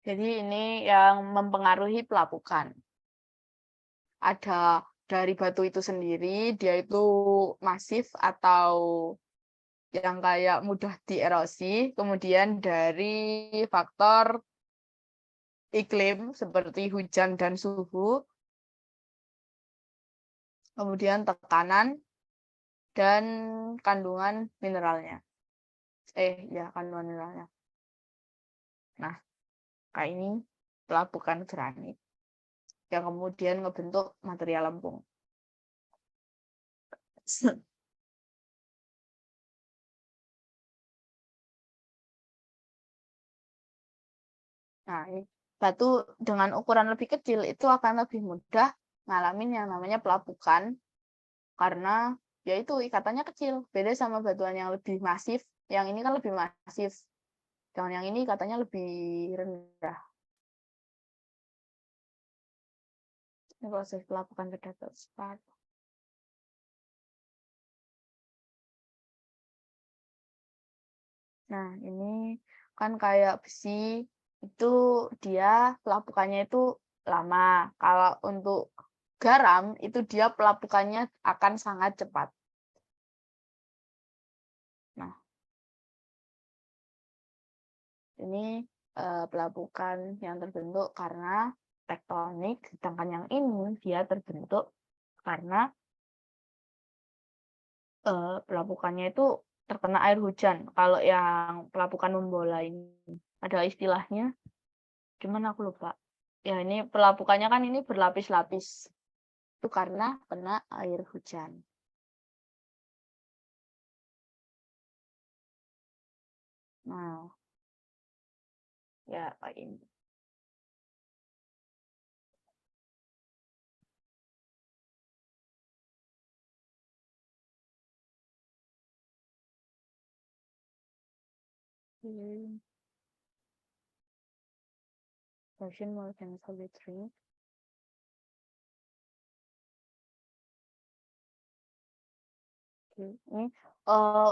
Jadi ini yang mempengaruhi pelapukan. Ada dari batu itu sendiri, dia itu masif atau yang kayak mudah dierosi, kemudian dari faktor iklim seperti hujan dan suhu, kemudian tekanan, dan kandungan mineralnya. Ya, kandungan mineralnya. Nah, kayak ini pelapukan granit yang kemudian ngebentuk material lempung. Nah, ini batu dengan ukuran lebih kecil itu akan lebih mudah ngalamin yang namanya pelapukan karena yaitu ikatannya kecil. Beda sama batuan yang lebih masif. Yang ini kan lebih masif. Dan yang ini katanya lebih rendah. Ini proses pelapukan terdapat cepat. Nah, ini kan kayak besi, itu dia pelapukannya itu lama. Kalau untuk garam, itu dia pelapukannya akan sangat cepat. Nah, ini pelapukan yang terbentuk karena tektonik, sedangkan yang ini dia terbentuk karena pelapukannya itu terkena air hujan. Kalau yang pelapukan membola ini ada istilahnya, cuman aku lupa. Ya ini pelapukannya kan ini berlapis-lapis. Itu karena kena air hujan. Nah, ya kayak ini. Version more than solid ring. Ini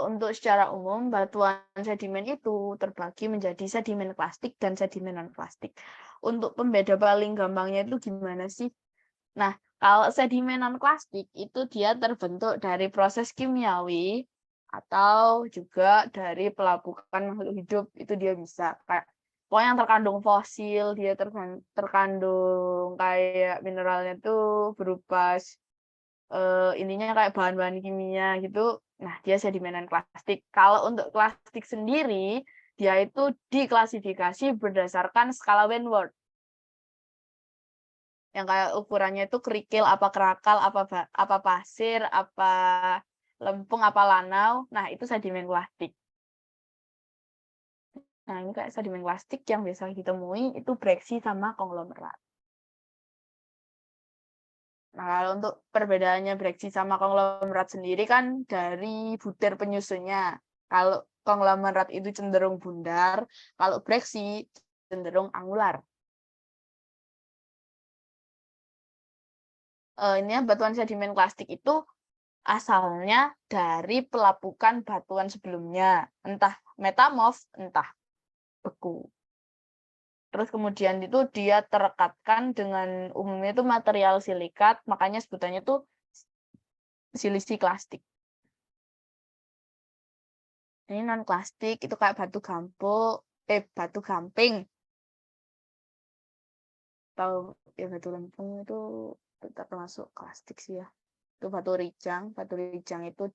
untuk secara umum batuan sedimen itu terbagi menjadi sedimen plastik dan sedimen non plastik. Untuk pembeda paling gampangnya itu gimana sih? Nah, kalau sedimen non plastik itu dia terbentuk dari proses kimiawi atau juga dari pelapukan makhluk hidup, itu dia bisa kayak pokoknya yang terkandung fosil, dia terkandung kayak mineralnya tuh berupa intinya kayak bahan-bahan kimia gitu. Nah, dia sedimen plastik. Kalau untuk plastik sendiri, dia itu diklasifikasi berdasarkan skala Wentworth. Yang kayak ukurannya itu kerikil, apa kerakal, apa pasir, apa lempung, apa lanau. Nah, itu sedimen plastik. Nah, ini kayak sedimen plastik yang biasa ditemui itu breksi sama konglomerat. Nah, kalau untuk perbedaannya breksi sama konglomerat sendiri kan dari butir penyusunnya. Kalau konglomerat itu cenderung bundar, kalau breksi cenderung angular. Ini batuan sedimen plastik itu asalnya dari pelapukan batuan sebelumnya, entah metamorf, entah beku. Terus kemudian itu dia terekatkan dengan umumnya itu material silikat, makanya sebutannya itu silisi plastik. Ini non plastik itu kayak batu gamping atau ya batu lempung itu tetap termasuk plastik sih ya. Itu batu rijang itu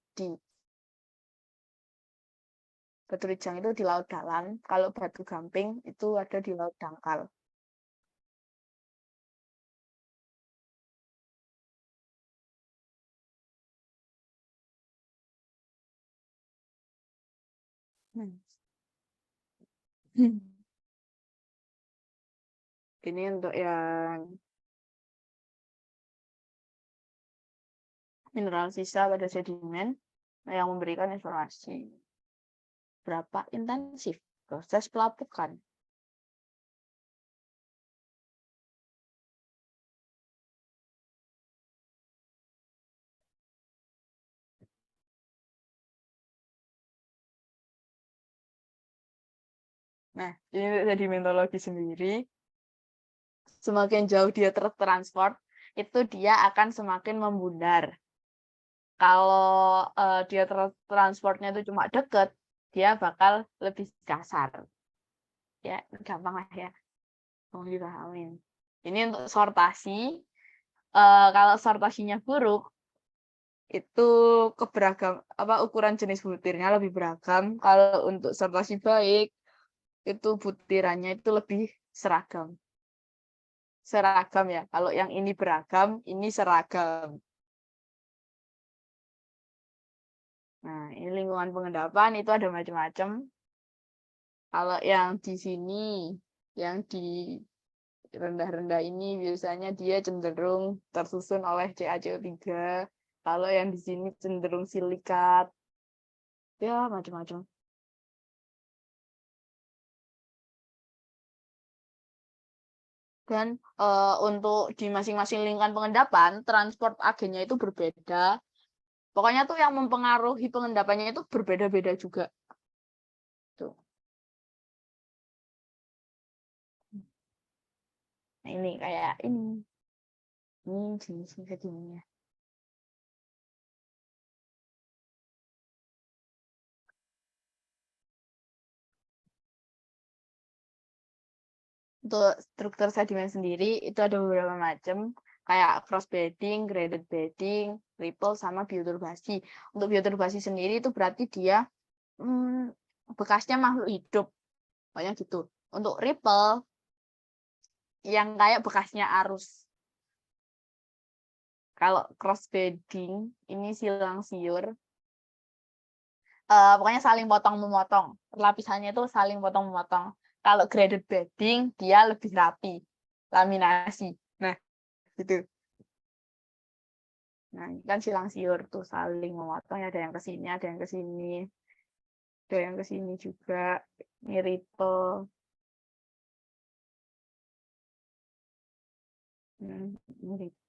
di laut dalam, kalau batu gamping itu ada di laut dangkal. Ini untuk yang mineral sisa pada sedimen yang memberikan informasi berapa intensif proses pelapukan. Nah, ini sedimentologi sendiri. Semakin jauh dia tertransport, itu dia akan semakin membundar. Kalau dia transportnya itu cuma deket, dia bakal lebih kasar. Ya, gampang lah ya. Tolong dipahamin. Ini untuk sortasi. Kalau sortasinya buruk, itu ukuran jenis butirnya lebih beragam. Kalau untuk sortasi baik, itu butirannya itu lebih seragam. Seragam ya. Kalau yang ini beragam, ini seragam. Nah, ini lingkungan pengendapan itu ada macam-macam. Kalau yang di sini, yang di rendah-rendah ini biasanya dia cenderung tersusun oleh CaCO3. Kalau yang di sini cenderung silikat. Ya, macam-macam. Dan untuk di masing-masing lingkungan pengendapan, transport agennya itu berbeda. Pokoknya tuh yang mempengaruhi pengendapannya itu berbeda-beda juga. Tuh. Nah, ini kayak ini. Ini jenis-jenis sedimennya. Untuk struktur sedimen sendiri itu ada beberapa macam, kayak cross bedding, graded bedding, ripple, sama bioturbasi. Untuk bioturbasi sendiri itu berarti dia bekasnya makhluk hidup, pokoknya gitu. Untuk ripple yang kayak bekasnya arus. Kalau cross bedding ini silang siur, pokoknya saling potong memotong, lapisannya itu saling potong memotong. Kalau graded bedding dia lebih rapi, laminasi. Nah, gitu. Nah, ini kan silang siur tuh saling memotong, ada yang ke sini, ada yang ke sini. Ada yang ke sini juga. Ini ripple. Ini ripple.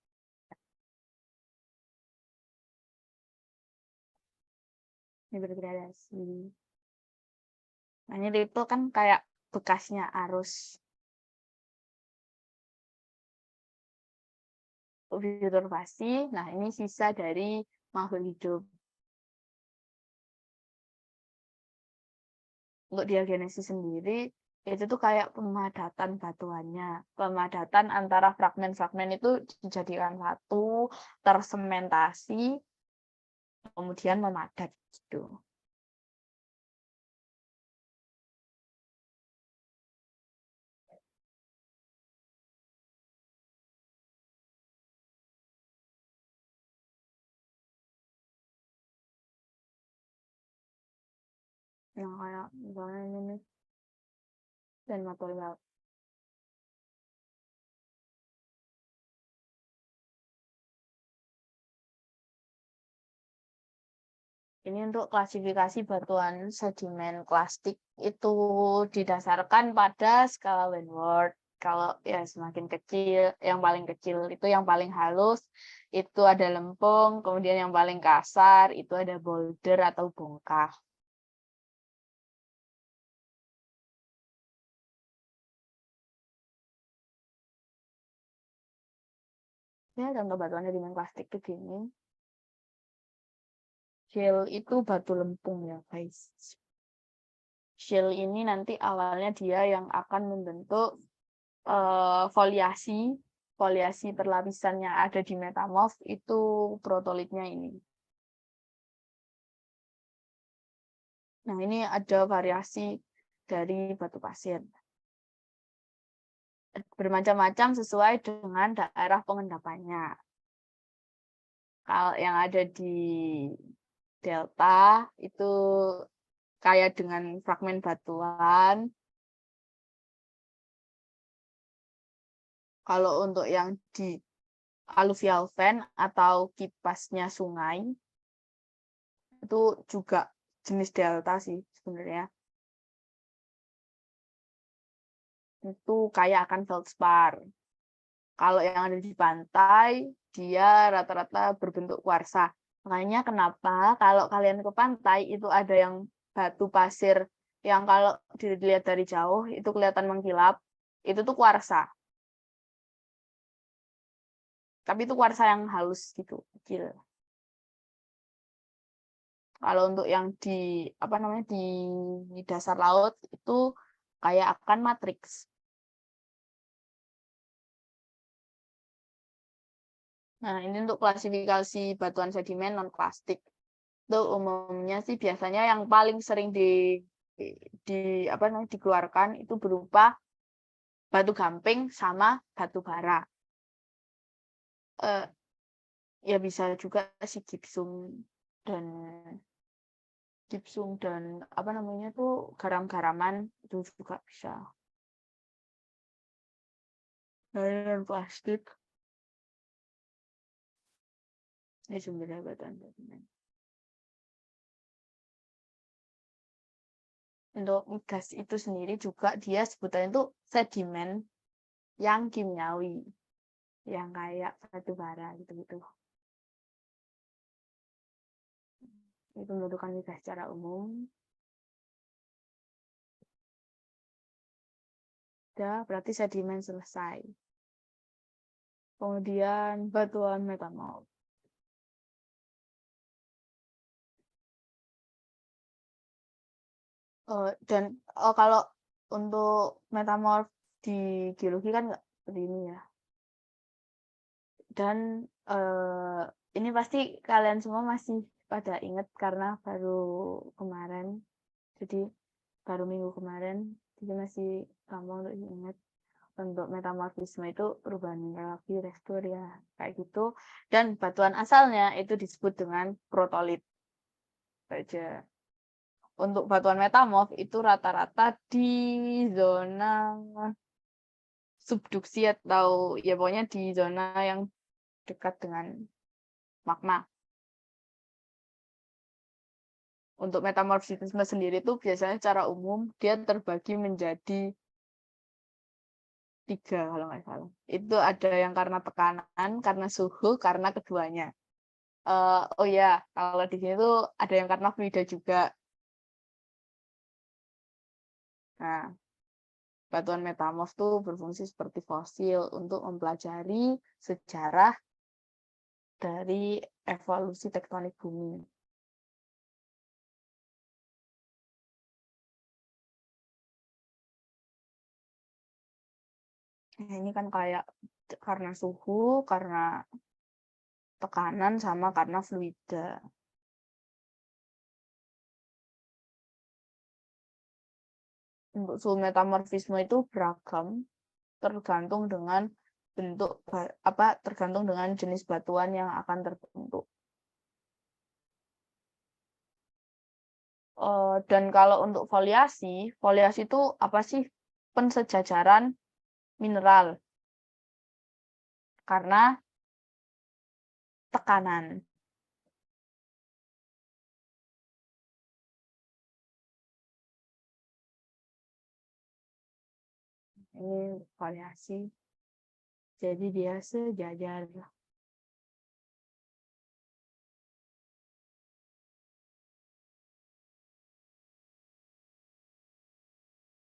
Ini bergradasi. Nah, ini ripple kan kayak bekasnya arus. Bioturbasi, nah ini sisa dari makhluk hidup. Untuk diagenesis sendiri, itu tuh kayak pemadatan batuannya. Pemadatan antara fragmen-fragmen itu dijadikan satu, tersementasi, kemudian memadat gitu. Yang kayak misalnya ini nih, dan material. Ini untuk klasifikasi batuan sedimen klastik itu didasarkan pada skala Wentworth. Kalau ya semakin kecil, yang paling kecil itu yang paling halus, itu ada lempung, kemudian yang paling kasar itu ada boulder atau bongkah. Ya, contoh batuan sedimen plastik begini. Shale itu batu lempung ya, guys. Shale ini nanti awalnya dia yang akan membentuk foliasi. Foliasi perlapisan yang ada di metamorf itu protolitnya ini. Nah, ini ada variasi dari batu pasir. Bermacam-macam sesuai dengan daerah pengendapannya. Kalau yang ada di delta itu kaya dengan fragmen batuan. Kalau untuk yang di alluvial vein atau kipasnya sungai, itu juga jenis delta sih sebenarnya. Itu kaya akan feldspar. Kalau yang ada di pantai, dia rata-rata berbentuk kuarsa. Makanya kenapa kalau kalian ke pantai itu ada yang batu pasir yang kalau dilihat dari jauh itu kelihatan mengkilap, itu tuh kuarsa. Tapi itu kuarsa yang halus gitu, kecil. Kalau untuk yang di di dasar laut itu kayak akan matriks. Nah, ini untuk klasifikasi batuan sedimen non plastik. Itu umumnya sih biasanya yang paling sering dikeluarkan itu berupa batu gamping sama batu bara. Ya bisa juga si dan apa namanya tuh garam-garaman itu juga bisa. Dan plastik ini sumbernya batuan sedimen. Untuk migas itu sendiri juga dia sebutannya itu sedimen yang kimiawi, yang kayak batu bara gitu-gitu. Itu pembentukan migas secara umum. Udah, berarti sedimen selesai. Kemudian batuan metamorf. Dan kalau untuk metamorf di geologi kan nggak seperti ini ya. Dan ini pasti kalian semua masih pada ingat karena baru kemarin. Jadi baru minggu kemarin, jadi masih gampang untuk diingat. Untuk metamorfisme itu perubahan mineralogi, restur ya kayak gitu. Dan batuan asalnya itu disebut dengan protolit saja. Untuk batuan metamorf itu rata-rata di zona subduksi atau ya pokoknya di zona yang dekat dengan magma. Untuk metamorfisme sendiri itu biasanya secara umum dia terbagi menjadi 3 kalau nggak salah. Itu ada yang karena tekanan, karena suhu, karena keduanya. Oh ya, kalau di sini tuh ada yang karena fluida juga. Nah, batuan metamorf tuh berfungsi seperti fosil untuk mempelajari sejarah dari evolusi tektonik bumi. Nah, ini kan kayak karena suhu, karena tekanan, sama karena fluida. Untuk suhu metamorfisme itu beragam, tergantung dengan tergantung dengan jenis batuan yang akan terbentuk. Dan kalau untuk foliasi itu apa sih? Pensejajaran mineral karena tekanan. Ini foliasi. Jadi dia sejajar.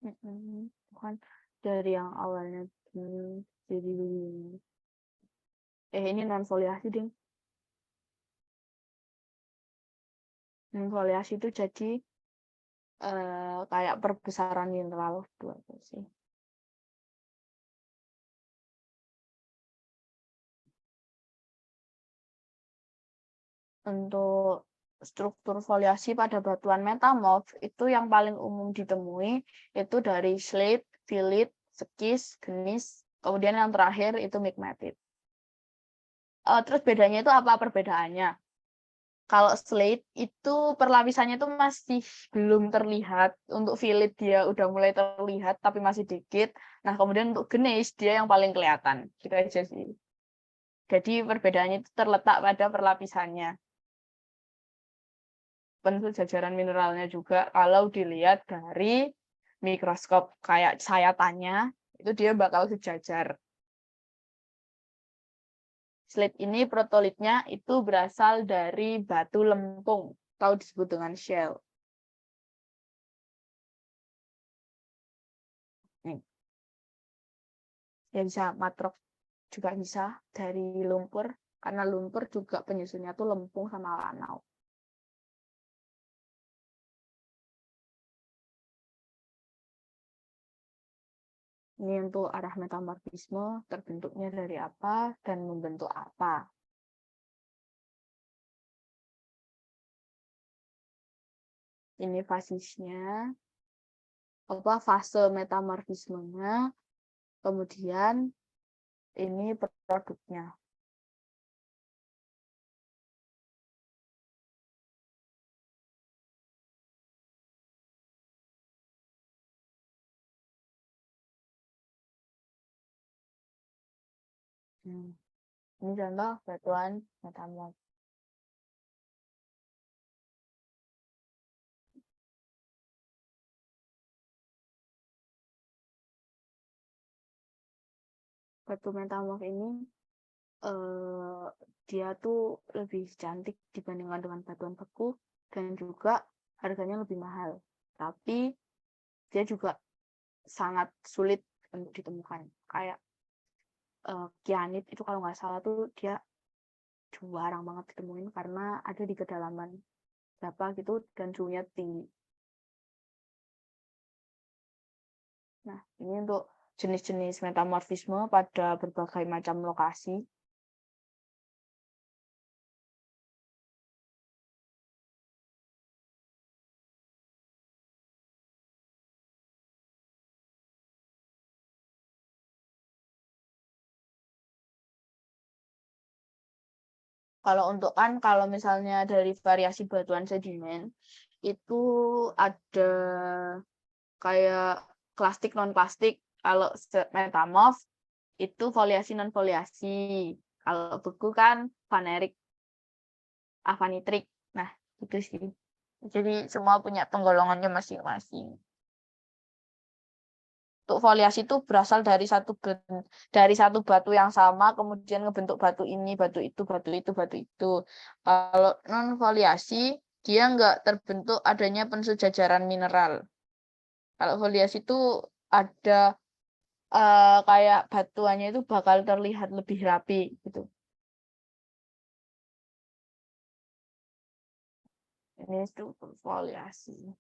Bukan dari yang awalnya jadi begini. Ini non foliasi ding. Non foliasi itu jadi kayak perbesaran mineral dua sih. Untuk struktur foliasi pada batuan metamorf itu yang paling umum ditemui itu dari slate, fillit, sekis, gneis, kemudian yang terakhir itu migmatit. Terus bedanya itu apa perbedaannya? Kalau slate itu perlapisannya itu masih belum terlihat, untuk fillit dia udah mulai terlihat tapi masih dikit. Nah, kemudian untuk gneis dia yang paling kelihatan. Gitu aja sih. Jadi perbedaannya itu terletak pada perlapisannya. Pensejajaran mineralnya juga kalau dilihat dari mikroskop kayak sayatannya itu dia bakal sejajar. Slate ini protolitnya itu berasal dari batu lempung atau disebut dengan shell. Nih. Ya bisa matrok juga bisa dari lumpur karena lumpur juga penyusunnya tuh lempung sama lanau. Ini untuk arah metamorfisme, terbentuknya dari apa dan membentuk apa. Ini fasisnya, fase metamorfismenya, kemudian ini produknya. Ini contoh batuan metamorf. Batu metamorf ini dia tuh lebih cantik dibandingkan dengan batuan beku dan juga harganya lebih mahal. Tapi dia juga sangat sulit untuk ditemukan. Kayak kianit itu kalau nggak salah tuh dia jarang banget ditemuin karena ada di kedalaman berapa gitu dan suhunya tinggi. Nah, ini untuk jenis-jenis metamorfisme pada berbagai macam lokasi. Kalau misalnya dari variasi batuan sedimen itu ada kayak klastik non klastik. Kalau metamorf itu foliasi non foliasi. Kalau beku kan vanerik, avanitrik. Nah, itu sih. Jadi semua punya penggolongannya masing-masing. Untuk foliasi itu berasal dari satu batu yang sama, kemudian ngebentuk batu ini, batu itu, batu itu, batu itu. Kalau non foliasi, dia nggak terbentuk adanya pensejajaran mineral. Kalau foliasi itu ada kayak batuannya itu bakal terlihat lebih rapi gitu. Ini struktur foliasi.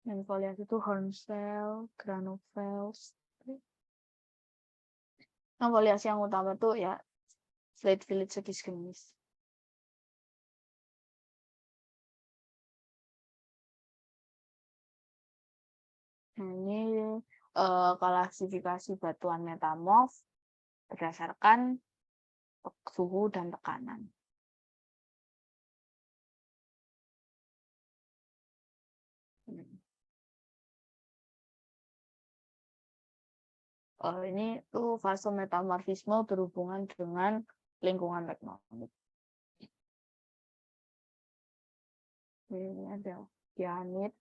Dan foliasi itu hornfels, granules. Nah, foliasi yang utama tuh ya slate village segisgenis. Nah, ini klasifikasi batuan metamorf berdasarkan suhu dan tekanan. Ini tuh fase metamorfisme berhubungan dengan lingkungan tektonik. Ini ada kianit,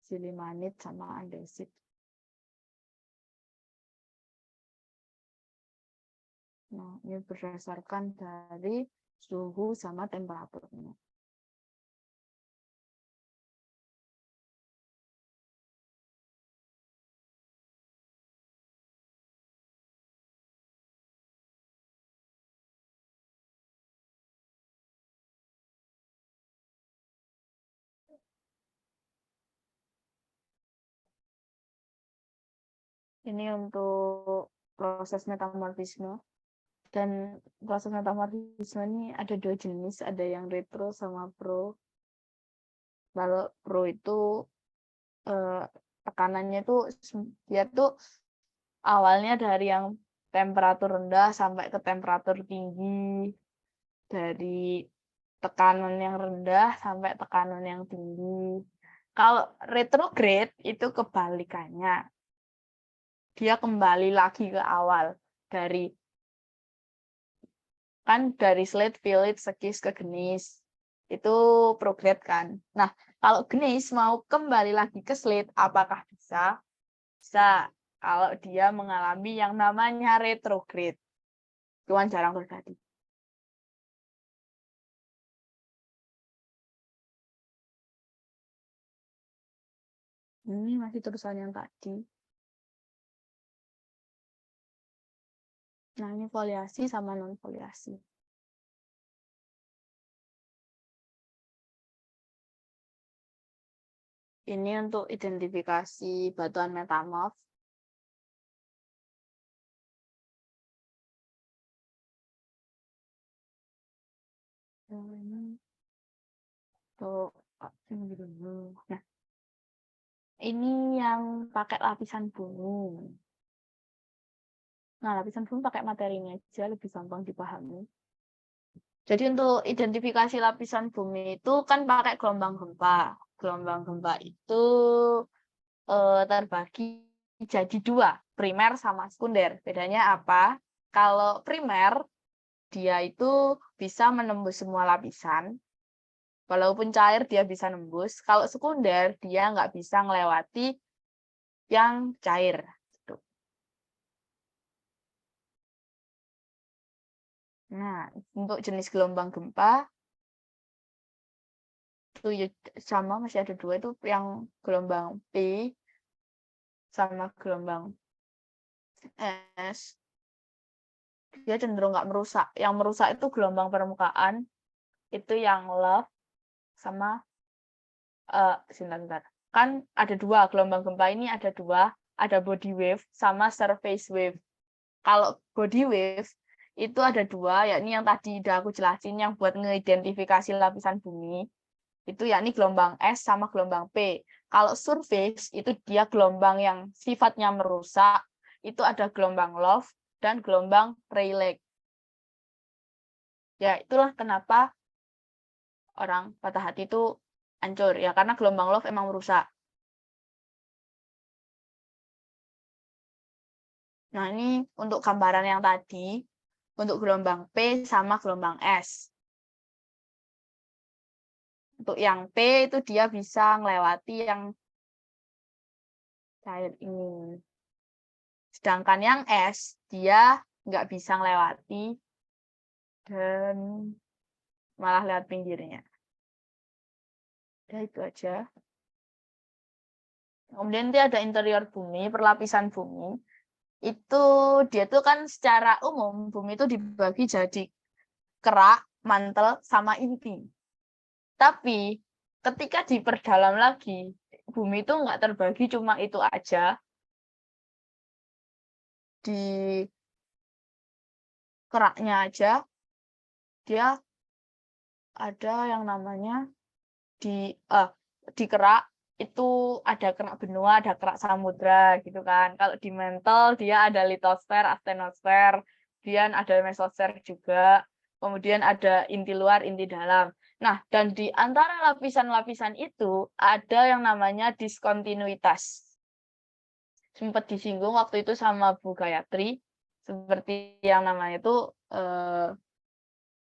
silimanit, sama andesit. Nah, ini berdasarkan dari suhu sama temperaturnya. Ini untuk proses metamorfisme. Dan proses metamorfisme ini ada dua jenis, ada yang retro sama pro. Kalau pro itu tekanannya itu dia tuh awalnya dari yang temperatur rendah sampai ke temperatur tinggi, dari tekanan yang rendah sampai tekanan yang tinggi. Kalau retrograde itu kebalikannya. Dia kembali lagi ke awal dari slate, village, sekis ke genis. Itu prograde kan. Nah, kalau genis mau kembali lagi ke slate, apakah bisa? Bisa. Kalau dia mengalami yang namanya retrograde. Cuman jarang terjadi. Ini masih terusan yang tadi. Nah, ini foliasi sama non-foliasi. Ini untuk identifikasi batuan metamorf. Nah, ini yang pakai lapisan bumi. Nah, lapisan bumi pakai materinya aja lebih gampang dipahami. Jadi untuk identifikasi lapisan bumi itu kan pakai gelombang gempa. Gelombang gempa itu terbagi jadi dua, primer sama sekunder. Bedanya apa? Kalau primer, dia itu bisa menembus semua lapisan. Walaupun cair, dia bisa nembus. Kalau sekunder, dia nggak bisa melewati yang cair. Nah, untuk jenis gelombang gempa, itu ya sama, masih ada dua, itu yang gelombang P sama gelombang S. Dia cenderung nggak merusak. Yang merusak itu gelombang permukaan, itu yang love sama sebentar. Kan ada dua, gelombang gempa ini ada dua, ada body wave sama surface wave. Kalau body wave itu ada dua, yakni yang tadi udah aku jelasin, yang buat mengidentifikasi lapisan bumi, itu yakni gelombang S sama gelombang P. Kalau surface itu dia gelombang yang sifatnya merusak, itu ada gelombang love dan gelombang Rayleigh. Ya, itulah kenapa orang patah hati itu hancur, ya karena gelombang love emang merusak. Nah, ini untuk gambaran yang tadi, untuk gelombang P sama gelombang S. Untuk yang P itu dia bisa melewati yang cair ini. Sedangkan yang S, dia nggak bisa melewati dan malah lewat pinggirnya. Udah itu aja. Kemudian nanti ada interior bumi, perlapisan bumi. Itu dia tuh kan secara umum bumi itu dibagi jadi kerak, mantel, sama inti. Tapi ketika diperdalam lagi, bumi itu nggak terbagi cuma itu aja. Di keraknya aja, dia ada yang namanya di kerak itu ada kerak benua, ada kerak samudra gitu kan. Kalau di mantle dia ada litosfer, astenosfer, kemudian ada mesosfer juga. Kemudian ada inti luar, inti dalam. Nah, dan di antara lapisan-lapisan itu ada yang namanya diskontinuitas. Sempat disinggung waktu itu sama Bu Gayatri, seperti yang namanya itu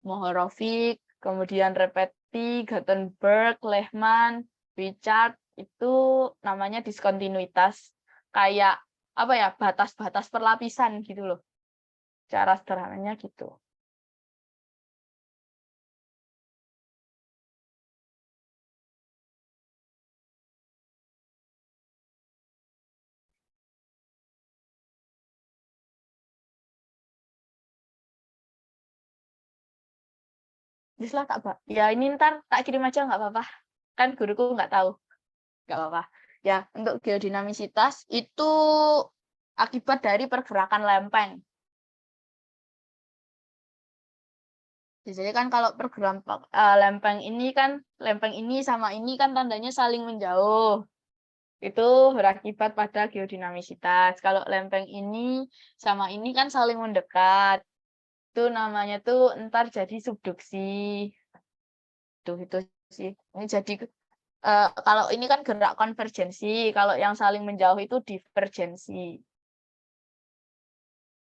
Mohorovic, kemudian Repetti, Gutenberg, Lehmann, Richard, itu namanya diskontinuitas. Kayak apa ya, batas-batas perlapisan gitu loh. Cara sederhananya gitu. Bislah tak, Pak. Ya ini ntar tak kirim aja nggak apa-apa. Kan guruku nggak tahu. Nggak apa-apa. Ya, untuk geodinamisitas itu akibat dari pergerakan lempeng. Jadi kan kalau pergerakan lempeng ini sama ini kan tandanya saling menjauh. Itu berakibat pada geodinamisitas. Kalau lempeng ini sama ini kan saling mendekat. Itu namanya tuh ntar jadi subduksi. Tuh itu sih. Ini jadi kalau ini kan gerak konvergensi, kalau yang saling menjauh itu divergensi.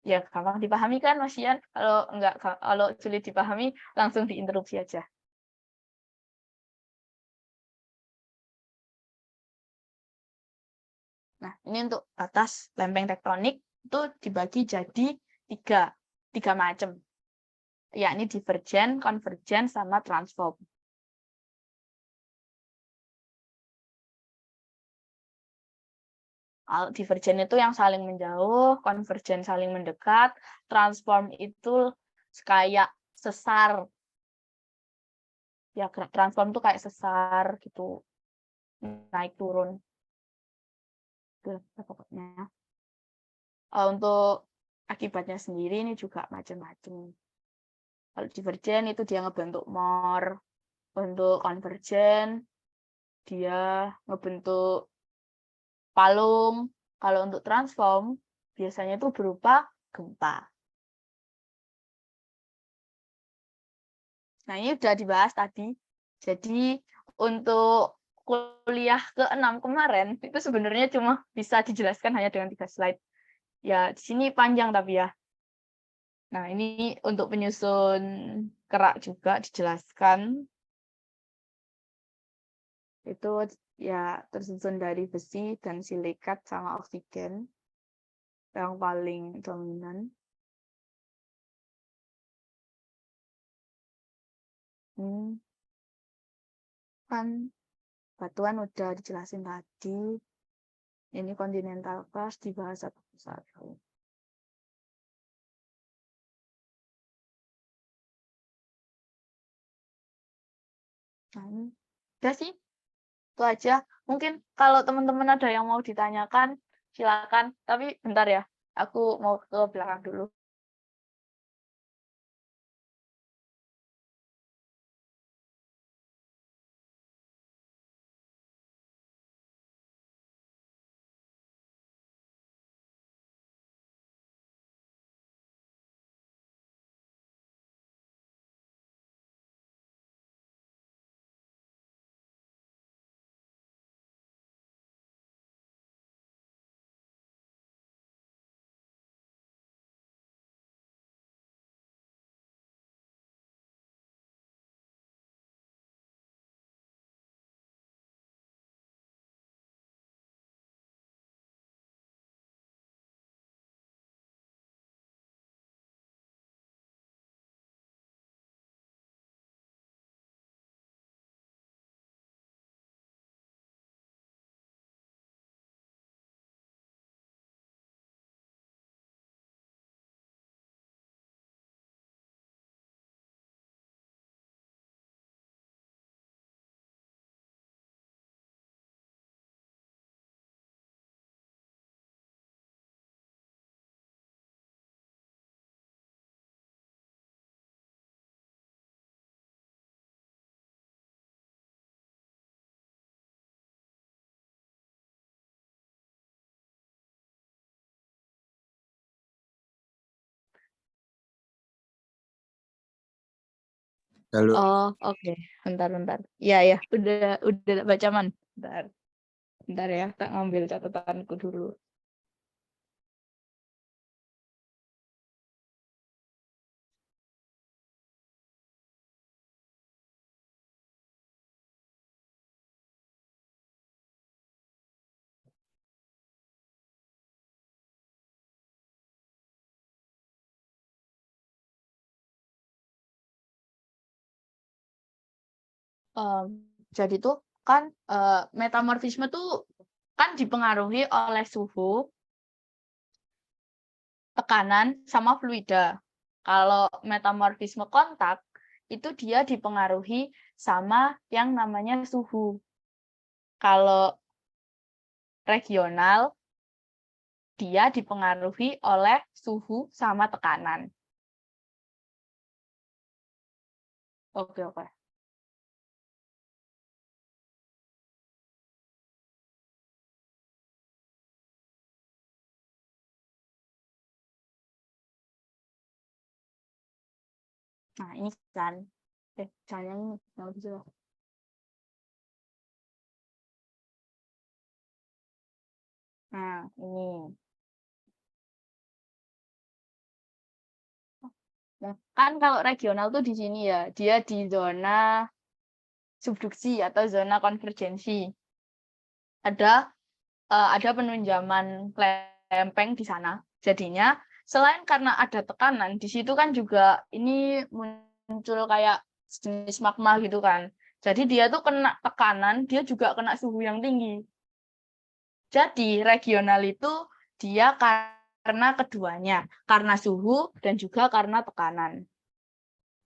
Ya gampang dipahami kan Mas Ian? Kalau sulit dipahami langsung diinterupsi aja. Nah, ini untuk batas lempeng tektonik itu dibagi jadi tiga macam, yakni divergen, konvergen, sama transform. Kalau divergen itu yang saling menjauh, konvergen saling mendekat, transform itu kayak sesar. Ya, gerak transform itu kayak sesar gitu, naik turun. Itu pokoknya. Untuk akibatnya sendiri ini juga macam-macam. Kalau divergen itu dia ngebentuk Mohr, untuk konvergen dia ngebentuk palung. Kalau untuk transform biasanya itu berupa gempa. Nah, ini udah dibahas tadi. Jadi untuk kuliah ke-6 kemarin itu sebenarnya cuma bisa dijelaskan hanya dengan 3 slide. Ya, di sini panjang tapi ya. Nah, ini untuk penyusun kerak juga dijelaskan. Itu ya tersusun dari besi dan silikat sama oksigen yang paling dominan. Kan batuan udah dijelasin tadi. Ini continental crust dibahas satu-satu. Nah, udah sih. Itu aja. Mungkin kalau teman-teman ada yang mau ditanyakan, silakan. Tapi bentar ya, aku mau ke belakang dulu.
Halo.
Oh, oke. Bentar. Iya, ya. Udah baca man. Bentar ya, tak ngambil catatanku dulu. Jadi tuh kan metamorfisme tuh kan dipengaruhi oleh suhu, tekanan, sama fluida. Kalau metamorfisme kontak, itu dia dipengaruhi sama yang namanya suhu. Kalau regional, dia dipengaruhi oleh suhu sama tekanan. Oke. Nah, ini kan. Jangan yang lebih jelas. Nah, ini. Nah, kan kalau regional tuh di sini ya, dia di zona subduksi atau zona konvergensi. Ada penunjaman lempeng di sana. Jadinya selain karena ada tekanan, di situ kan juga ini muncul kayak jenis magma gitu kan. Jadi dia tuh kena tekanan, dia juga kena suhu yang tinggi. Jadi regional itu dia karena keduanya, karena suhu dan juga karena tekanan.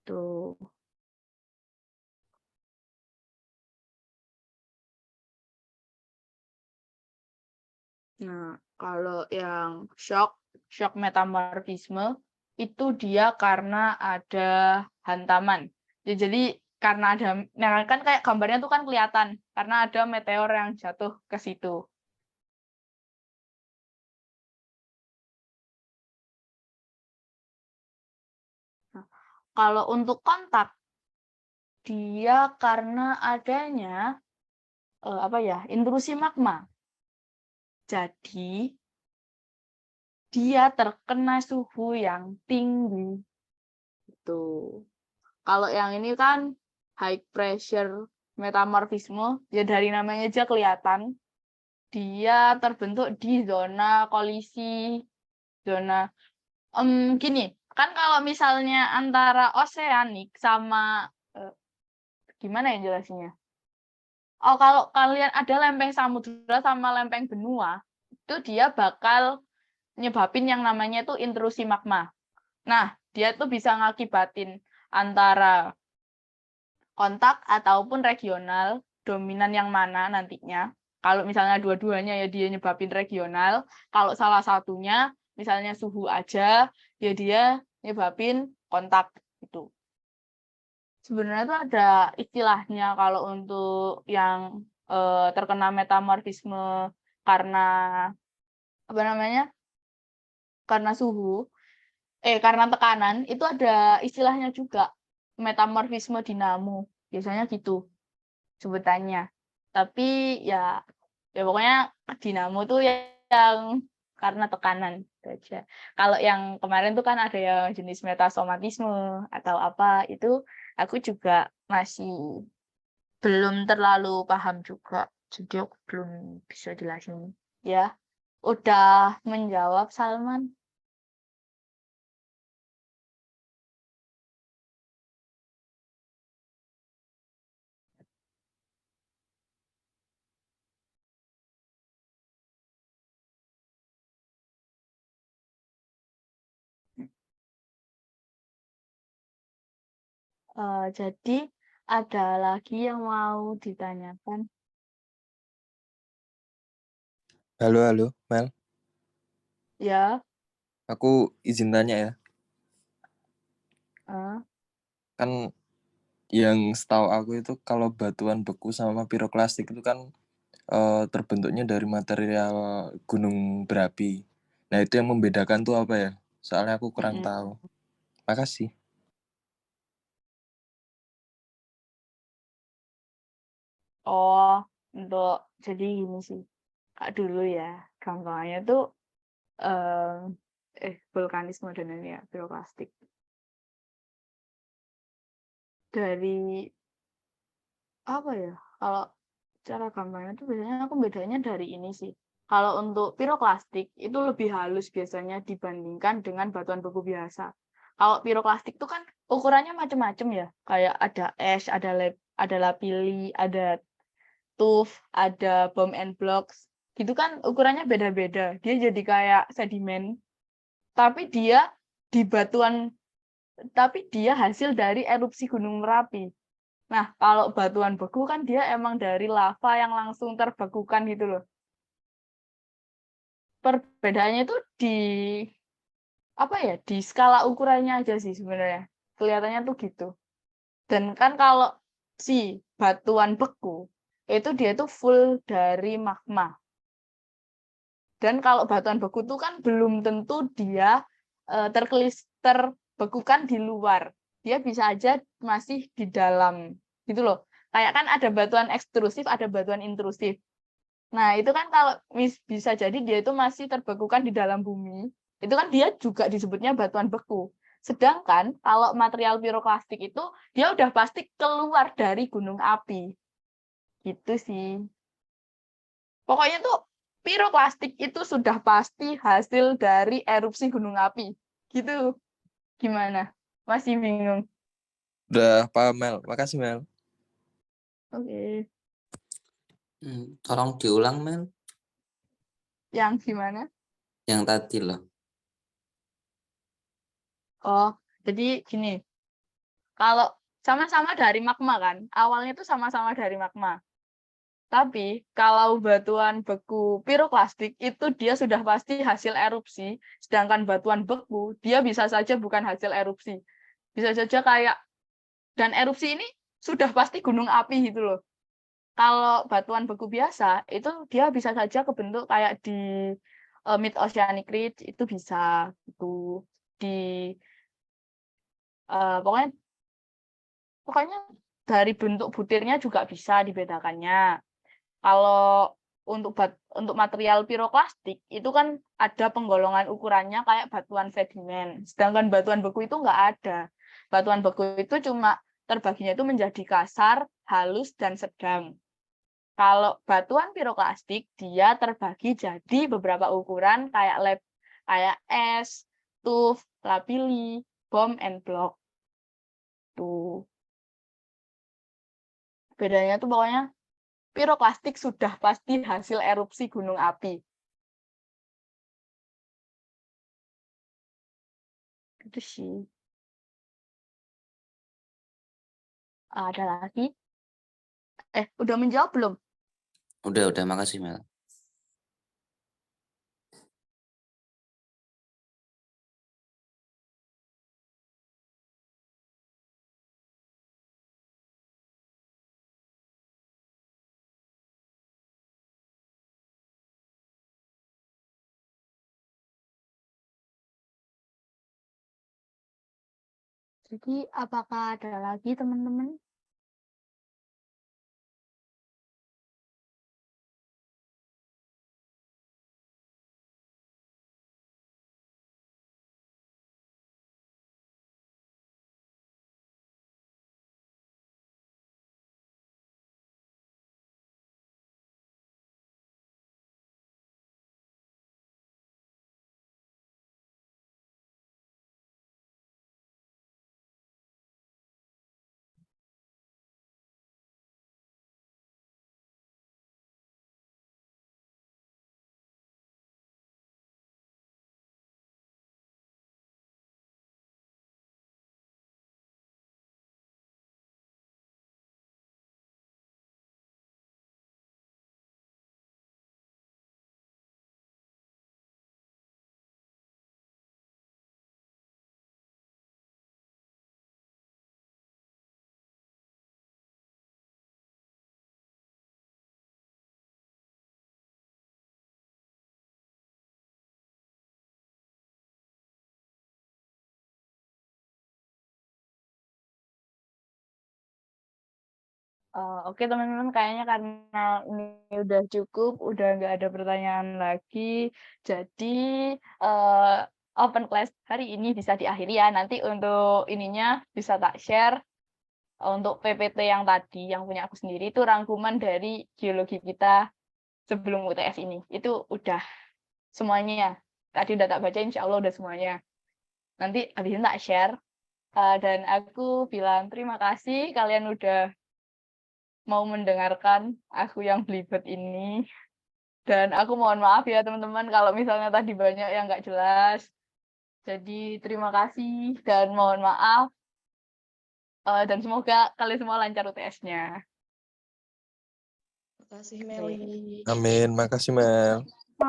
Tuh. Nah, kalau yang shock metamorfisme itu dia karena ada hantaman. Ya, jadi karena ada, nah kan kayak gambarnya tuh kan kelihatan karena ada meteor yang jatuh ke situ. Nah, kalau untuk kontak dia karena adanya intrusi magma. Jadi dia terkena suhu yang tinggi. Itu. Kalau yang ini kan high pressure metamorfisme, ya dari namanya aja kelihatan dia terbentuk di zona kolisi, zona gini, kan kalau misalnya antara oseanik sama gimana ya jelasinnya? Oh, kalau kalian ada lempeng samudra sama lempeng benua, itu dia bakal nyebabin yang namanya itu intrusi magma. Nah, dia tuh bisa ngakibatin antara kontak ataupun regional, dominan yang mana nantinya. Kalau misalnya dua-duanya ya dia nyebabin regional, kalau salah satunya misalnya suhu aja, ya dia nyebabin kontak itu. Sebenarnya itu ada istilahnya kalau untuk yang terkena metamorfisme karena apa namanya? Karena suhu, karena tekanan itu ada istilahnya juga, metamorfisme dinamo. Biasanya gitu sebutannya. Tapi ya pokoknya dinamo tuh yang karena tekanan itu aja. Kalau yang kemarin tuh kan ada yang jenis metasomatisme atau apa itu aku juga masih belum terlalu paham juga. Jadi aku belum bisa jelasin. Ya, udah menjawab Salman. Jadi ada lagi yang mau ditanyakan?
Halo, halo, Mel.
Ya.
Aku izin tanya ya.
Uh,
Kan yang setahu aku itu kalau batuan beku sama piroklastik itu kan terbentuknya dari material gunung berapi. Nah, itu yang membedakan tuh apa ya? Soalnya aku kurang tahu. Makasih.
Oh, untuk jadi gini sih. Kak dulu ya, gampangnya tuh vulkanisme dan ini ya, piroklastik. Dari apa ya? Kalau cara gampangnya tuh biasanya aku bedanya dari ini sih. Kalau untuk piroklastik itu lebih halus biasanya dibandingkan dengan batuan beku biasa. Kalau piroklastik tuh kan ukurannya macam-macam ya. Kayak ada es, ada lapilli, ada tuff, ada bomb and blocks. Gitu kan ukurannya beda-beda. Dia jadi kayak sedimen. Tapi dia di batuan tapi dia hasil dari erupsi Gunung Merapi. Nah, kalau batuan beku kan dia emang dari lava yang langsung terbekukan gitu loh. Perbedaannya itu di apa ya? Di skala ukurannya aja sih sebenarnya. Kelihatannya tuh gitu. Dan kan kalau si batuan beku itu dia tuh full dari magma. Dan kalau batuan beku itu kan belum tentu dia terbekukan di luar. Dia bisa aja masih di dalam. Gitu loh. Kayak kan ada batuan ekstrusif, ada batuan intrusif. Nah, itu kan kalau bisa jadi dia itu masih terbekukan di dalam bumi. Itu kan dia juga disebutnya batuan beku. Sedangkan kalau material piroklastik itu dia udah pasti keluar dari gunung api. Gitu sih. Pokoknya tuh piroklastik itu sudah pasti hasil dari erupsi gunung api. Gitu. Gimana? Masih bingung?
Udah paham, Mel. Makasih, Mel.
Oke.
Tolong diulang, Mel.
Yang gimana?
Yang tadi loh.
Oh, jadi gini. Kalau sama-sama dari magma kan, awalnya itu sama-sama dari magma. Tapi kalau batuan beku piroklastik itu dia sudah pasti hasil erupsi, sedangkan batuan beku dia bisa saja bukan hasil erupsi. Bisa saja kayak, dan erupsi ini sudah pasti gunung api gitu loh. Kalau batuan beku biasa itu dia bisa saja kebentuk kayak di mid oceanic ridge itu bisa itu di pokoknya pokoknya dari bentuk butirnya juga bisa dibedakannya. Kalau untuk material piroklastik itu kan ada penggolongan ukurannya kayak batuan sedimen. Sedangkan batuan beku itu nggak ada. Batuan beku itu cuma terbaginya itu menjadi kasar, halus, dan sedang. Kalau batuan piroklastik dia terbagi jadi beberapa ukuran kayak es, tuff, lapilli, bomb, and block. Tuh. Bedanya tuh pokoknya piroklastik sudah pasti hasil erupsi gunung api. Itu sih. Ada lagi? Udah menjawab belum?
Udah, makasih Mel.
Jadi apakah ada lagi teman-teman? Oke teman-teman, kayaknya karena ini udah cukup, udah nggak ada pertanyaan lagi, jadi open class hari ini bisa diakhiri ya. Nanti untuk ininya bisa tak share untuk PPT yang tadi, yang punya aku sendiri, itu rangkuman dari geologi kita sebelum UTS ini. Itu udah semuanya. Tadi udah tak baca, insya Allah udah semuanya. Nanti habis ini tak share. Dan aku bilang terima kasih kalian udah mau mendengarkan aku yang belibet ini. Dan aku mohon maaf ya teman-teman kalau misalnya tadi banyak yang nggak jelas. Jadi terima kasih dan mohon maaf. Dan semoga kalian semua lancar UTS-nya.
Terima kasih Meli.
Amin, makasih Mel.